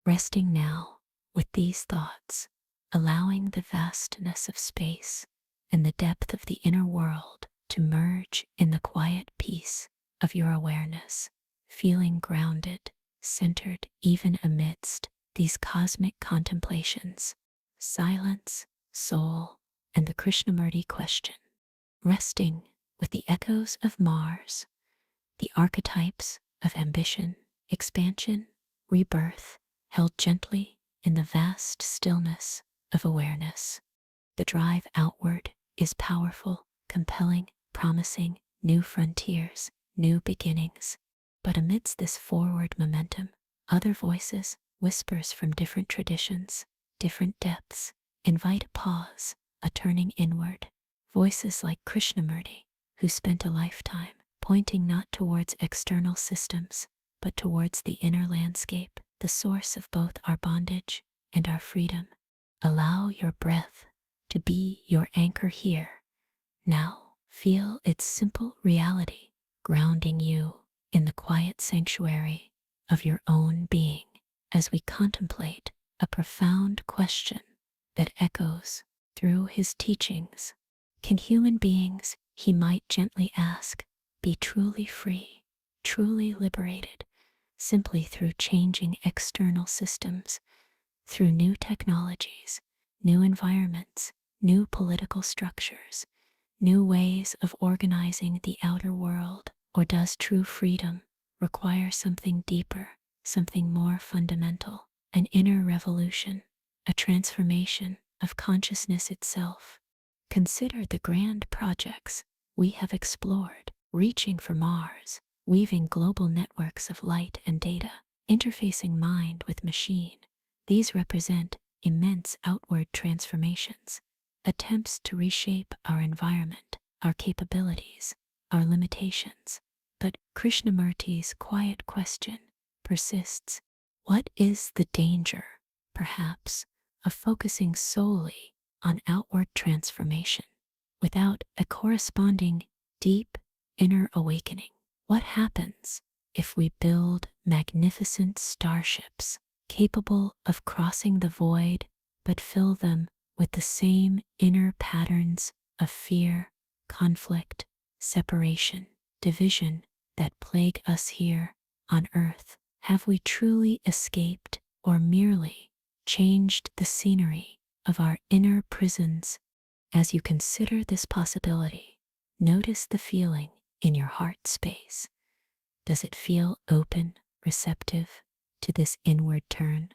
Speaker 1: Resting now with these thoughts, allowing the vastness of space and the depth of the inner world to merge in the quiet peace of your awareness, feeling grounded, centered even amidst these cosmic contemplations. Silence, soul, and the Krishnamurti question. Resting with the echoes of Mars, the archetypes of ambition, expansion, rebirth, held gently in the vast stillness of awareness. The drive outward is powerful, compelling, promising new frontiers, new beginnings. But amidst this forward momentum, other voices, whispers from different traditions, different depths, invite a pause, a turning inward. Voices like Krishnamurti, who spent a lifetime pointing not towards external systems, but towards the inner landscape, the source of both our bondage and our freedom. Allow your breath to be your anchor here. Now feel its simple reality, grounding you in the quiet sanctuary of your own being as we contemplate a profound question that echoes through his teachings. Can human beings, he might gently ask, be truly free, truly liberated, simply through changing external systems, through new technologies, new environments, new political structures, new ways of organizing the outer world? Or does true freedom require something deeper, something more fundamental, an inner revolution, a transformation of consciousness itself? Consider the grand projects we have explored, reaching for Mars, weaving global networks of light and data, interfacing mind with machine. These represent immense outward transformations, attempts to reshape our environment, our capabilities, our limitations. But Krishnamurti's quiet question persists. What is the danger, perhaps, of focusing solely on outward transformation without a corresponding deep inner awakening? What happens if we build magnificent starships capable of crossing the void but fill them with the same inner patterns of fear, conflict, separation, division that plague us here on earth? Have we truly escaped or merely changed the scenery of our inner prisons? As you consider this possibility, notice the feeling in your heart space. Does it feel open, receptive to this inward turn?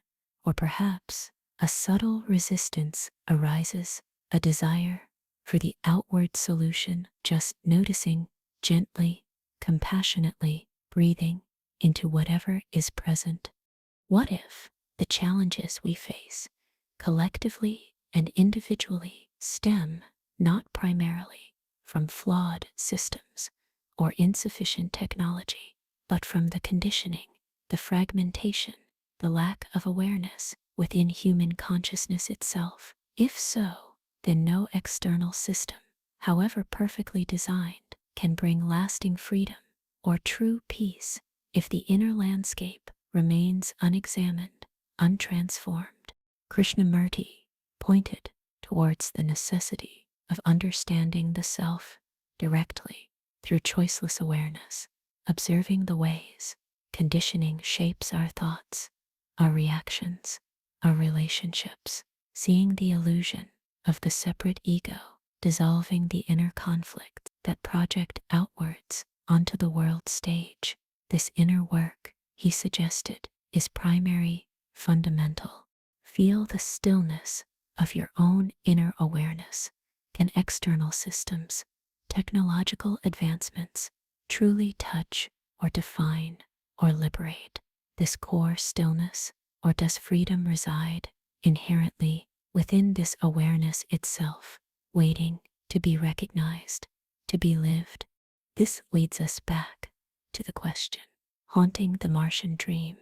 Speaker 1: Or perhaps a subtle resistance arises, a desire for the outward solution, just noticing, gently, compassionately, breathing into whatever is present. What if the challenges we face, collectively and individually, stem not primarily from flawed systems or insufficient technology, but from the conditioning, the fragmentation, the lack of awareness within human consciousness itself? If so, then no external system, however perfectly designed, can bring lasting freedom or true peace if the inner landscape remains unexamined, untransformed. Krishnamurti pointed towards the necessity of understanding the self directly through choiceless awareness, observing the ways conditioning shapes our thoughts, our reactions, our relationships, seeing the illusion of the separate ego, dissolving the inner conflict that project outwards onto the world stage. This inner work, he suggested, is primary, fundamental. Feel the stillness of your own inner awareness. Can external systems, technological advancements, truly touch or define or liberate this core stillness? Or does freedom reside inherently within this awareness itself, waiting to be recognized, to be lived? This leads us back to the question haunting the Martian dream,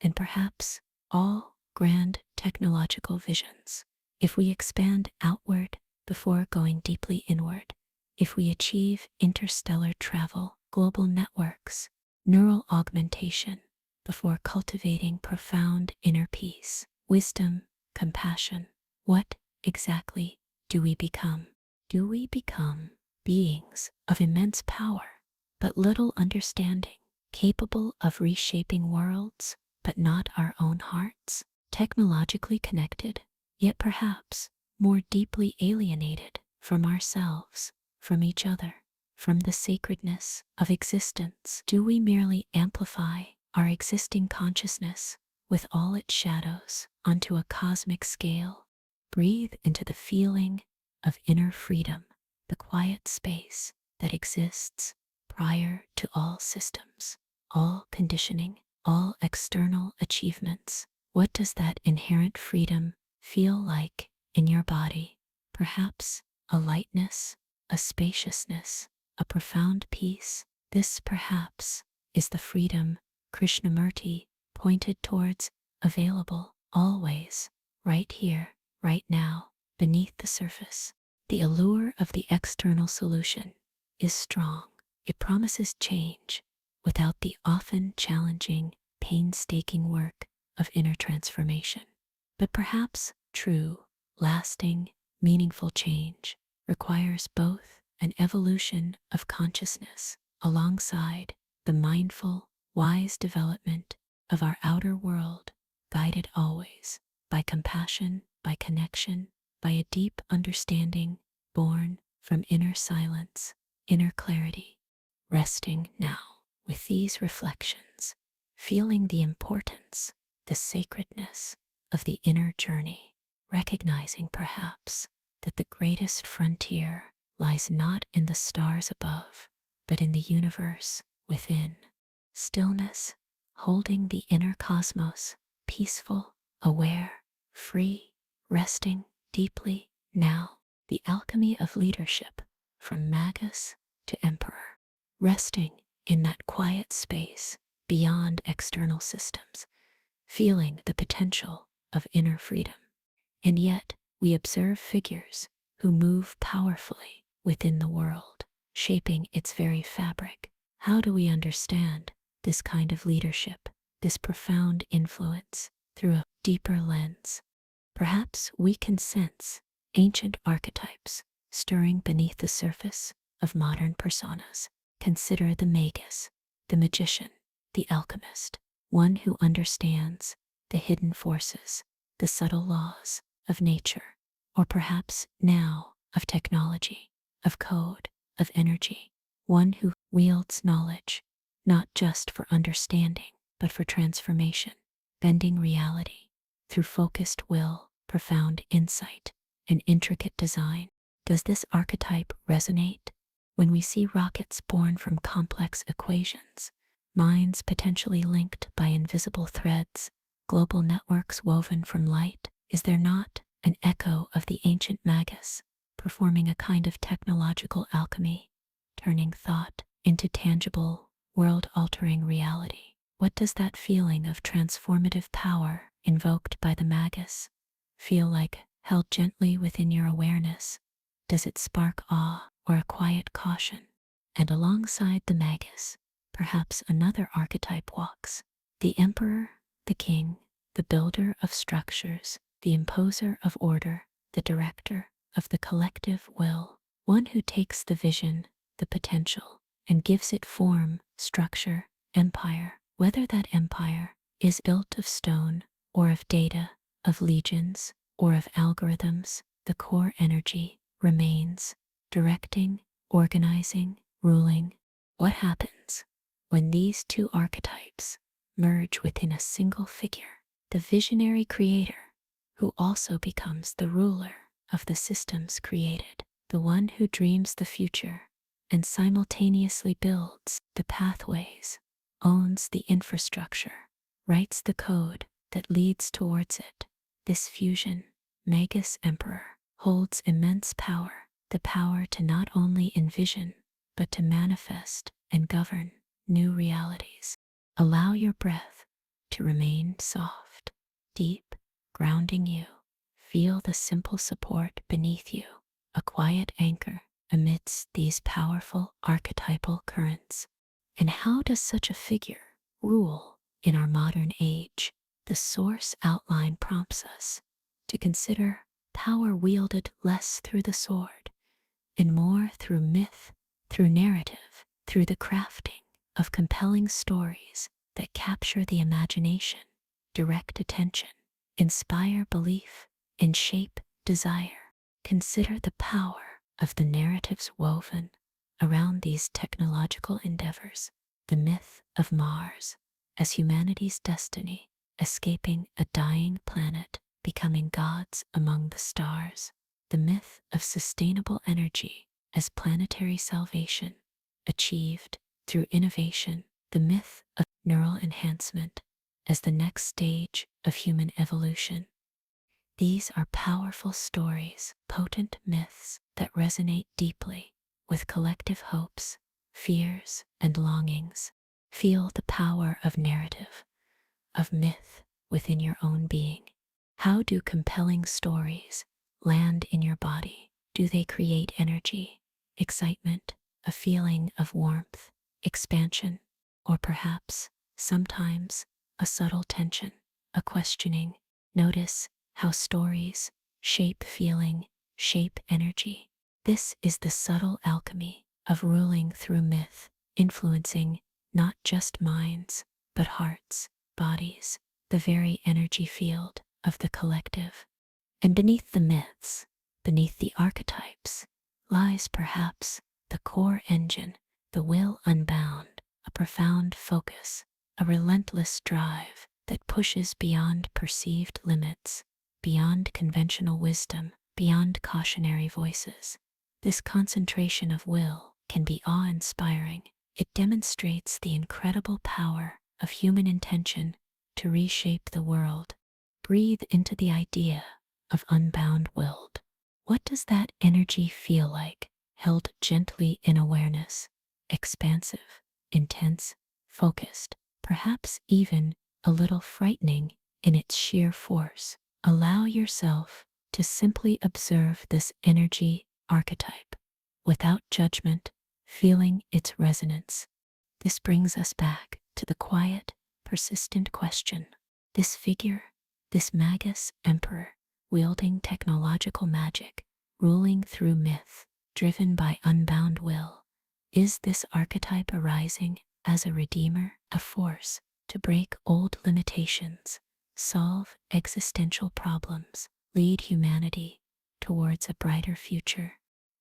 Speaker 1: and perhaps all grand technological visions. If we expand outward before going deeply inward, if we achieve interstellar travel, global networks, neural augmentation, before cultivating profound inner peace, wisdom, compassion, what exactly do we become? Do we become beings of immense power, but little understanding, capable of reshaping worlds, but not our own hearts? Technologically connected, yet perhaps more deeply alienated from ourselves, from each other, from the sacredness of existence? Do we merely amplify our existing consciousness with all its shadows onto a cosmic scale? Breathe into the feeling of inner freedom, the quiet space that exists prior to all systems, all conditioning, all external achievements. What does that inherent freedom feel like in your body? Perhaps a lightness, a spaciousness, a profound peace. This perhaps is the freedom Krishnamurti pointed towards, available always, right here, right now, beneath the surface. The allure of the external solution is strong. It promises change without the often challenging, painstaking work of inner transformation. But perhaps true, lasting, meaningful change requires both an evolution of consciousness alongside the mindful, wise development of our outer world, guided always by compassion, by connection, by a deep understanding born from inner silence, inner clarity. Resting now with these reflections, feeling the importance, the sacredness of the inner journey, recognizing perhaps that the greatest frontier lies not in the stars above, but in the universe within. Stillness, holding the inner cosmos, peaceful, aware, free, resting deeply now. The alchemy of leadership, from Magus to Emperor. Resting in that quiet space beyond external systems, feeling the potential of inner freedom. And yet, we observe figures who move powerfully within the world, shaping its very fabric. How do we understand this kind of leadership, this profound influence through a deeper lens? Perhaps we can sense ancient archetypes stirring beneath the surface of modern personas. Consider the Magus, the magician, the alchemist, one who understands the hidden forces, the subtle laws of nature, or perhaps now of technology, of code, of energy, one who wields knowledge, not just for understanding, but for transformation, bending reality through focused will, profound insight, and intricate design. Does this archetype resonate when we see rockets born from complex equations, minds potentially linked by invisible threads, global networks woven from light? Is there not an echo of the ancient Magus, performing a kind of technological alchemy, turning thought into tangible, world-altering reality? What does that feeling of transformative power invoked by the Magus feel like, held gently within your awareness? Does it spark awe or a quiet caution? And alongside the Magus, perhaps another archetype walks: the emperor, the king, the builder of structures, the imposer of order, the director of the collective will, one who takes the vision, the potential, and gives it form, structure, empire. Whether that empire is built of stone or of data, of legions or of algorithms, the core energy remains, directing, organizing, ruling. What happens when these two archetypes merge within a single figure? The visionary creator, who also becomes the ruler of the systems created, the one who dreams the future and simultaneously builds the pathways, owns the infrastructure, writes the code that leads towards it. This fusion, Magus Emperor, holds immense power, the power to not only envision, but to manifest and govern new realities. Allow your breath to remain soft, deep, grounding you. Feel the simple support beneath you, a quiet anchor amidst these powerful archetypal currents. And how does such a figure rule in our modern age? The source outline prompts us to consider power wielded less through the sword and more through myth, through narrative, through the crafting of compelling stories that capture the imagination, direct attention, inspire belief, and shape desire. Consider the power of the narratives woven around these technological endeavors. The myth of Mars as humanity's destiny, escaping a dying planet, becoming gods among the stars. The myth of sustainable energy as planetary salvation, achieved through innovation. The myth of neural enhancement as the next stage of human evolution. These are powerful stories, potent myths that resonate deeply with collective hopes, fears, and longings. Feel the power of narrative, of myth within your own being. How do compelling stories land in your body? Do they create energy, excitement, a feeling of warmth, expansion, or perhaps, sometimes, a subtle tension, a questioning? Notice how stories shape feeling, shape energy. This is the subtle alchemy of ruling through myth, influencing not just minds, but hearts, bodies, the very energy field of the collective. And beneath the myths, beneath the archetypes, lies perhaps the core engine, the will unbound, a profound focus, a relentless drive that pushes beyond perceived limits, beyond conventional wisdom, beyond cautionary voices. This concentration of will can be awe-inspiring. It demonstrates the incredible power of human intention to reshape the world. Breathe into the idea of unbound willed. What does that energy feel like, held gently in awareness? Expansive, intense, focused, perhaps even a little frightening in its sheer force. Allow yourself to simply observe this energy archetype without judgment, feeling its resonance. This brings us back to the quiet, persistent question. This figure, this Magus emperor, wielding technological magic, ruling through myth, driven by unbound will, is this archetype arising as a redeemer, a force to break old limitations, solve existential problems, lead humanity towards a brighter future?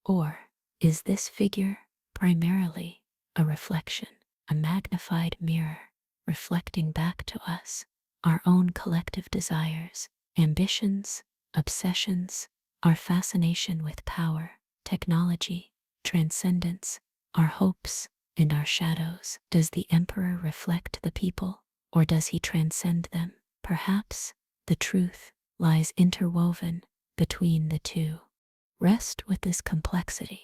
Speaker 1: Or is this figure primarily a reflection, a magnified mirror, reflecting back to us our own collective desires, ambitions, obsessions, our fascination with power, technology, transcendence, our hopes, and our shadows? Does the emperor reflect the people, or does he transcend them? Perhaps the truth lies interwoven between the two. Rest with this complexity.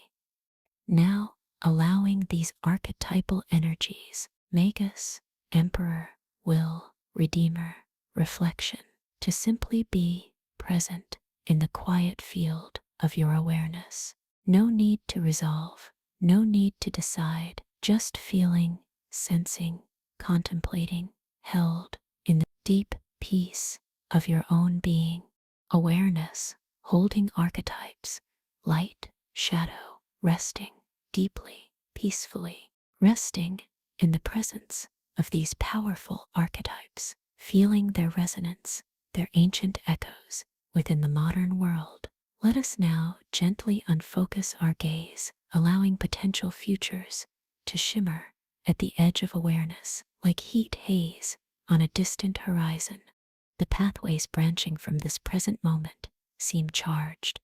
Speaker 1: Now, allowing these archetypal energies, Magus, emperor, will, redeemer, reflection, to simply be present in the quiet field of your awareness. No need to resolve, no need to decide, just feeling, sensing, contemplating, held in the deep peace of your own being. Awareness, holding archetypes, light, shadow, resting deeply, peacefully, resting in the presence of these powerful archetypes, feeling their resonance, their ancient echoes within the modern world. Let us now gently unfocus our gaze, allowing potential futures to shimmer at the edge of awareness, like heat haze on a distant horizon. The pathways branching from this present moment seem charged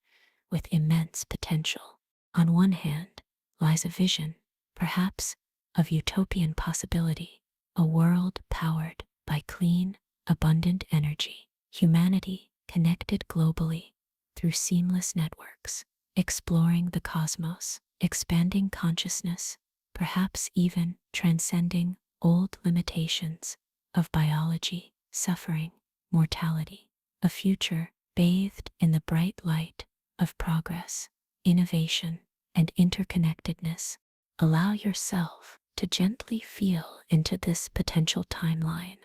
Speaker 1: with immense potential. On one hand lies a vision, perhaps of utopian possibility, a world powered by clean, abundant energy, humanity connected globally through seamless networks, exploring the cosmos, expanding consciousness, perhaps even transcending old limitations of biology, suffering, mortality, a future bathed in the bright light of progress, innovation, and interconnectedness. Allow yourself to gently feel into this potential timeline.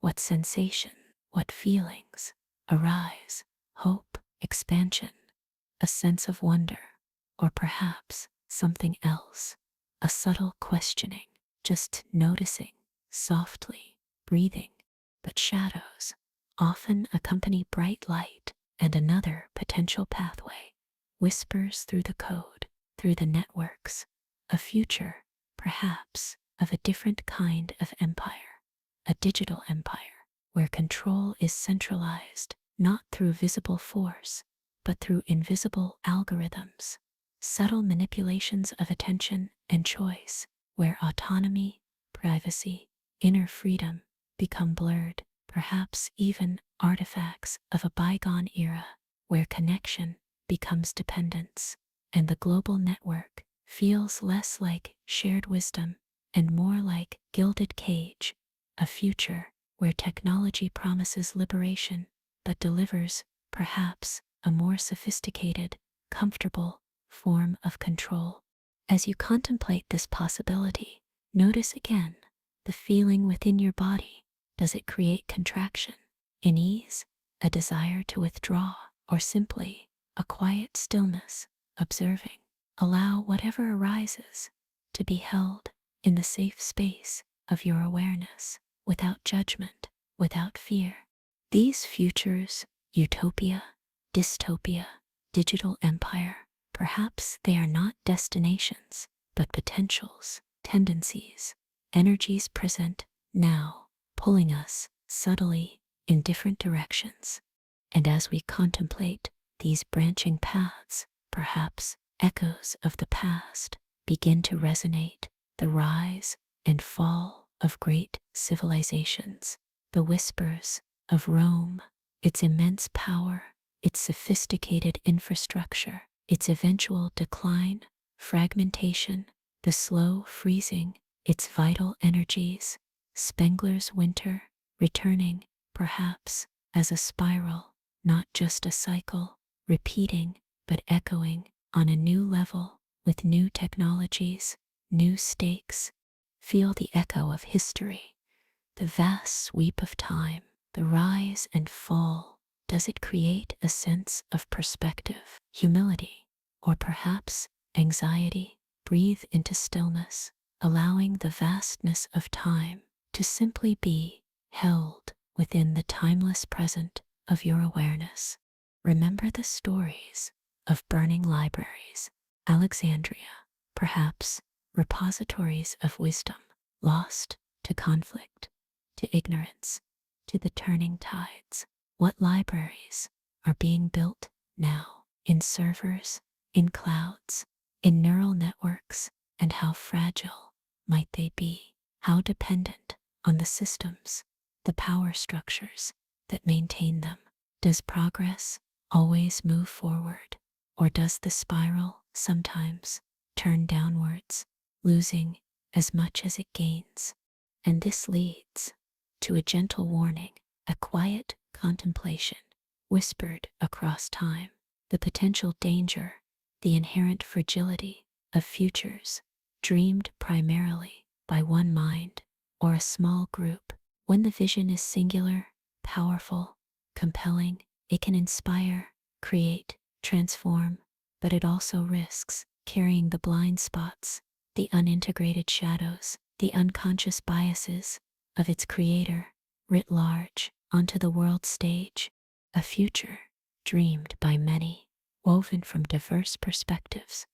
Speaker 1: What sensation, what feelings arise? Hope, expansion, a sense of wonder, or perhaps something else, a subtle questioning, just noticing, softly breathing. But shadows often accompany bright light, and another potential pathway whispers through the code, through the networks, a future, perhaps, of a different kind of empire, a digital empire, where control is centralized, not through visible force, but through invisible algorithms, subtle manipulations of attention and choice, where autonomy, privacy, inner freedom become blurred, perhaps even artifacts of a bygone era, where connection becomes dependence, and the global network feels less like shared wisdom and more like gilded cage, a future where technology promises liberation but delivers, perhaps, a more sophisticated, comfortable form of control. As you contemplate this possibility, notice again the feeling within your body. Does it create contraction, unease, a desire to withdraw, or simply a quiet stillness, observing? Allow whatever arises to be held in the safe space of your awareness, without judgment, without fear. These futures, utopia, dystopia, digital empire, perhaps they are not destinations, but potentials, tendencies, energies present now, pulling us subtly in different directions. And as we contemplate these branching paths, perhaps echoes of the past begin to resonate, the rise and fall of great civilizations, the whispers of Rome, its immense power, its sophisticated infrastructure, its eventual decline, fragmentation, the slow freezing its vital energies, Spengler's winter, returning, perhaps, as a spiral, not just a cycle, repeating, but echoing on a new level, with new technologies, new stakes. Feel the echo of history, the vast sweep of time, the rise and fall. Does it create a sense of perspective, humility, or perhaps anxiety? Breathe into stillness, allowing the vastness of time to simply be held within the timeless present of your awareness. Remember the stories of burning libraries, Alexandria, perhaps repositories of wisdom, lost to conflict, to ignorance, to the turning tides. What libraries are being built now in servers, in clouds, in neural networks, and how fragile might they be? How dependent on the systems, the power structures that maintain them? Does progress always move forward, or does the spiral sometimes turn downwards, losing as much as it gains? And this leads to a gentle warning, a quiet contemplation whispered across time, the potential danger, the inherent fragility of futures dreamed primarily by one mind or a small group. When the vision is singular, powerful, compelling, it can inspire, create, transform, but it also risks carrying the blind spots, the unintegrated shadows, the unconscious biases of its creator writ large onto the world stage, a future dreamed by many, woven from diverse perspectives,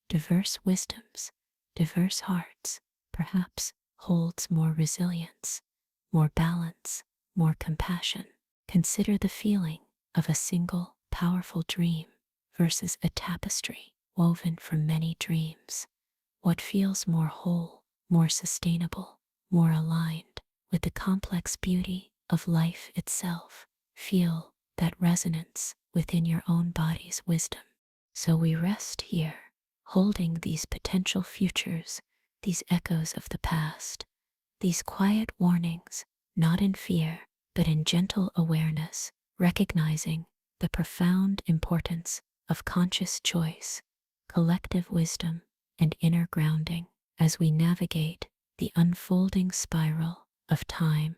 Speaker 1: diverse wisdoms, diverse hearts, perhaps holds more resilience, more balance, more compassion. Consider the feeling of a single powerful dream versus a tapestry woven from many dreams. What feels more whole, more sustainable, more aligned with the complex beauty of life itself? Feel that resonance within your own body's wisdom. So we rest here, holding these potential futures, these echoes of the past, these quiet warnings, not in fear, but in gentle awareness, recognizing the profound importance of conscious choice, collective wisdom, and inner grounding as we navigate the unfolding spiral of time,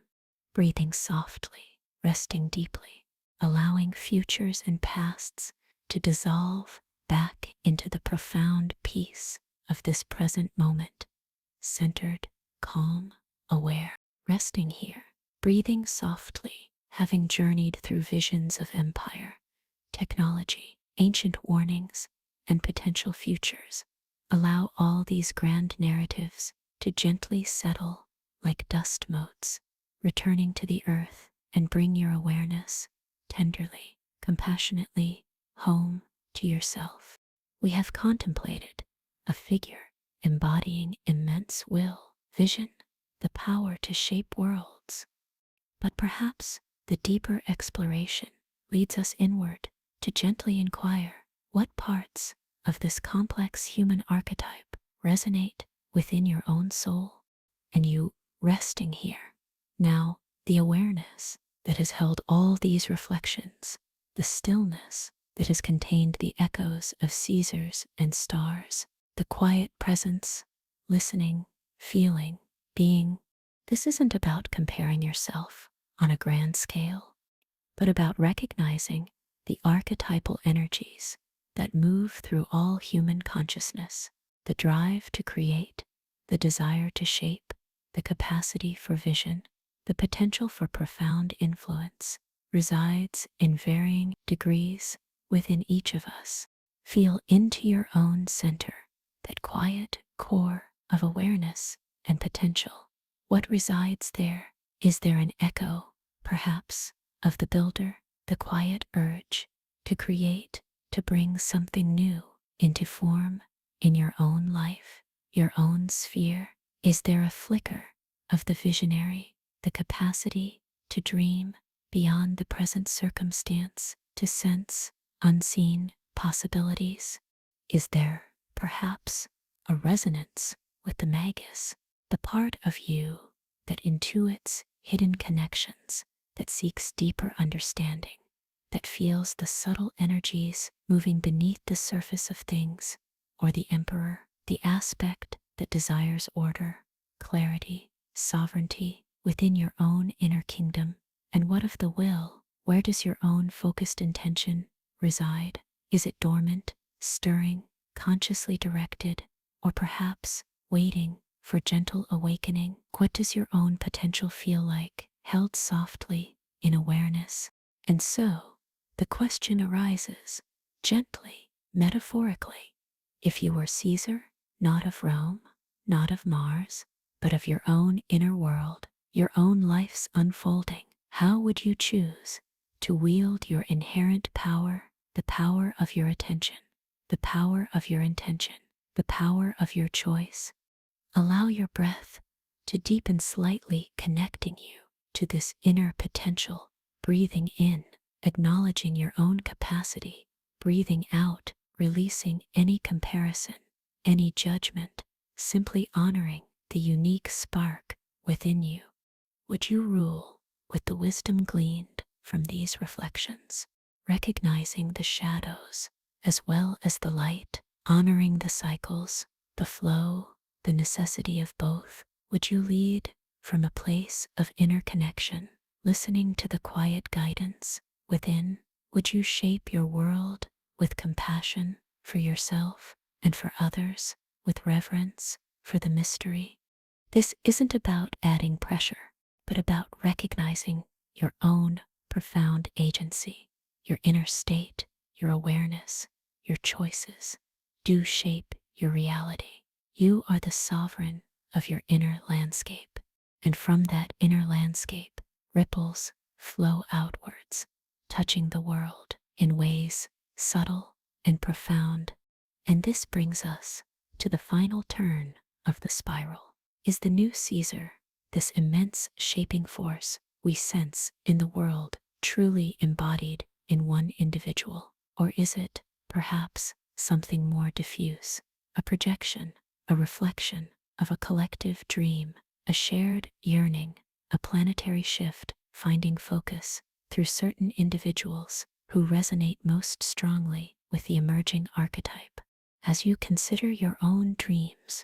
Speaker 1: breathing softly, resting deeply, allowing futures and pasts to dissolve back into the profound peace of this present moment, centered, calm, aware, resting here, breathing softly, having journeyed through visions of empire, technology, ancient warnings, and potential futures. Allow all these grand narratives to gently settle like dust motes, returning to the earth, and bring your awareness tenderly, compassionately home to yourself. We have contemplated a figure embodying immense will, vision, the power to shape worlds. But perhaps the deeper exploration leads us inward to gently inquire what parts of this complex human archetype resonate within your own soul. And you resting here, now the awareness that has held all these reflections, the stillness that has contained the echoes of Caesars and stars, the quiet presence, listening, feeling, being. This isn't about comparing yourself on a grand scale, but about recognizing the archetypal energies that move through all human consciousness, the drive to create, the desire to shape, the capacity for vision, the potential for profound influence resides in varying degrees within each of us. Feel into your own center, that quiet core of awareness and potential. What resides there? Is there an echo, perhaps, of the builder, the quiet urge to create, to bring something new into form in your own life, your own sphere? Is there a flicker of the visionary, the capacity to dream beyond the present circumstance, to sense unseen possibilities? Is there, perhaps, a resonance with the Magus, the part of you that intuits hidden connections, that seeks deeper understanding, that feels the subtle energies moving beneath the surface of things, or the emperor, the aspect that desires order, clarity, sovereignty within your own inner kingdom. And what of the will? Where does your own focused intention reside? Is it dormant, stirring, consciously directed, or perhaps waiting for gentle awakening? What does your own potential feel like, held softly in awareness? And so, the question arises, gently, metaphorically. If you were Caesar, not of Rome, not of Mars, but of your own inner world, your own life's unfolding, how would you choose to wield your inherent power, the power of your attention, the power of your intention, the power of your choice? Allow your breath to deepen slightly, connecting you to this inner potential, breathing in, acknowledging your own capacity, breathing out, releasing any comparison, any judgment, simply honoring the unique spark within you. Would you rule with the wisdom gleaned from these reflections, recognizing the shadows as well as the light, honoring the cycles, the flow, the necessity of both? Would you lead from a place of inner connection, listening to the quiet guidance within? Would you shape your world with compassion for yourself and for others, with reverence for the mystery? This isn't about adding pressure, but about recognizing your own profound agency, your inner state, your awareness, your choices do shape your reality. You are the sovereign of your inner landscape, and from that inner landscape, ripples flow outwards, touching the world in ways subtle and profound. And this brings us to the final turn of the spiral. Is the new Caesar, this immense shaping force we sense in the world, truly embodied in one individual? Or is it, perhaps, something more diffuse, a projection, a reflection of a collective dream, a shared yearning, a planetary shift finding focus through certain individuals who resonate most strongly with the emerging archetype? As you consider your own dreams,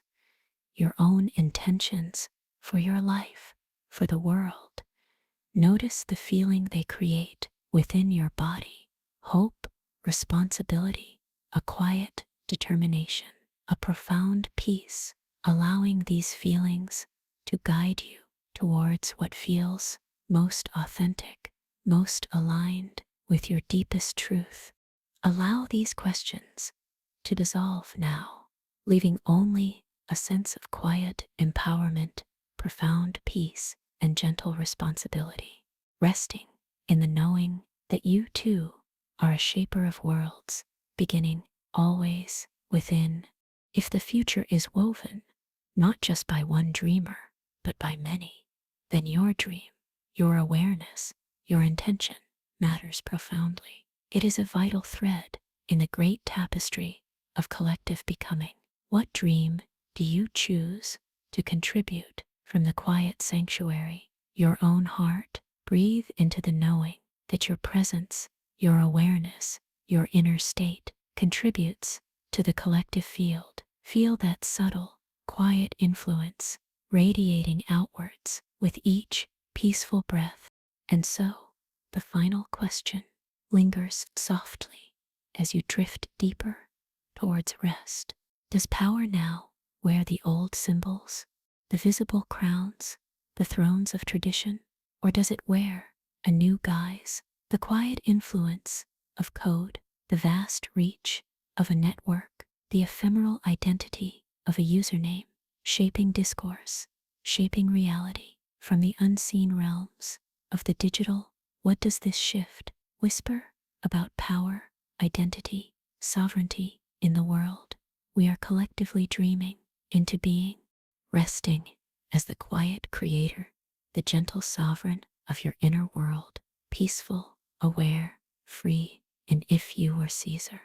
Speaker 1: your own intentions for your life, for the world, notice the feeling they create within your body: hope, responsibility, a quiet determination, a profound peace, allowing these feelings to guide you towards what feels most authentic, most aligned with your deepest truth. Allow these questions to dissolve now, leaving only a sense of quiet empowerment, profound peace, and gentle responsibility, resting in the knowing that you too are a shaper of worlds, beginning always within. If the future is woven not just by one dreamer, but by many, then your dream, your awareness, your intention matters profoundly. It is a vital thread in the great tapestry of collective becoming. What dream do you choose to contribute from the quiet sanctuary, your own heart? Breathe into the knowing that your presence, your awareness, your inner state contributes to the collective field. Feel that subtle, quiet influence radiating outwards with each peaceful breath. And so, the final question lingers softly as you drift deeper towards rest. Does power now wear the old symbols, the visible crowns, the thrones of tradition, or does it wear a new guise, the quiet influence of code, the vast reach of a network, the ephemeral identity of a username, shaping discourse, shaping reality from the unseen realms of the digital? What does this shift whisper about power, identity, sovereignty in the world we are collectively dreaming into being, resting as the quiet creator, the gentle sovereign of your inner world, peaceful, aware, free? And if you were Caesar,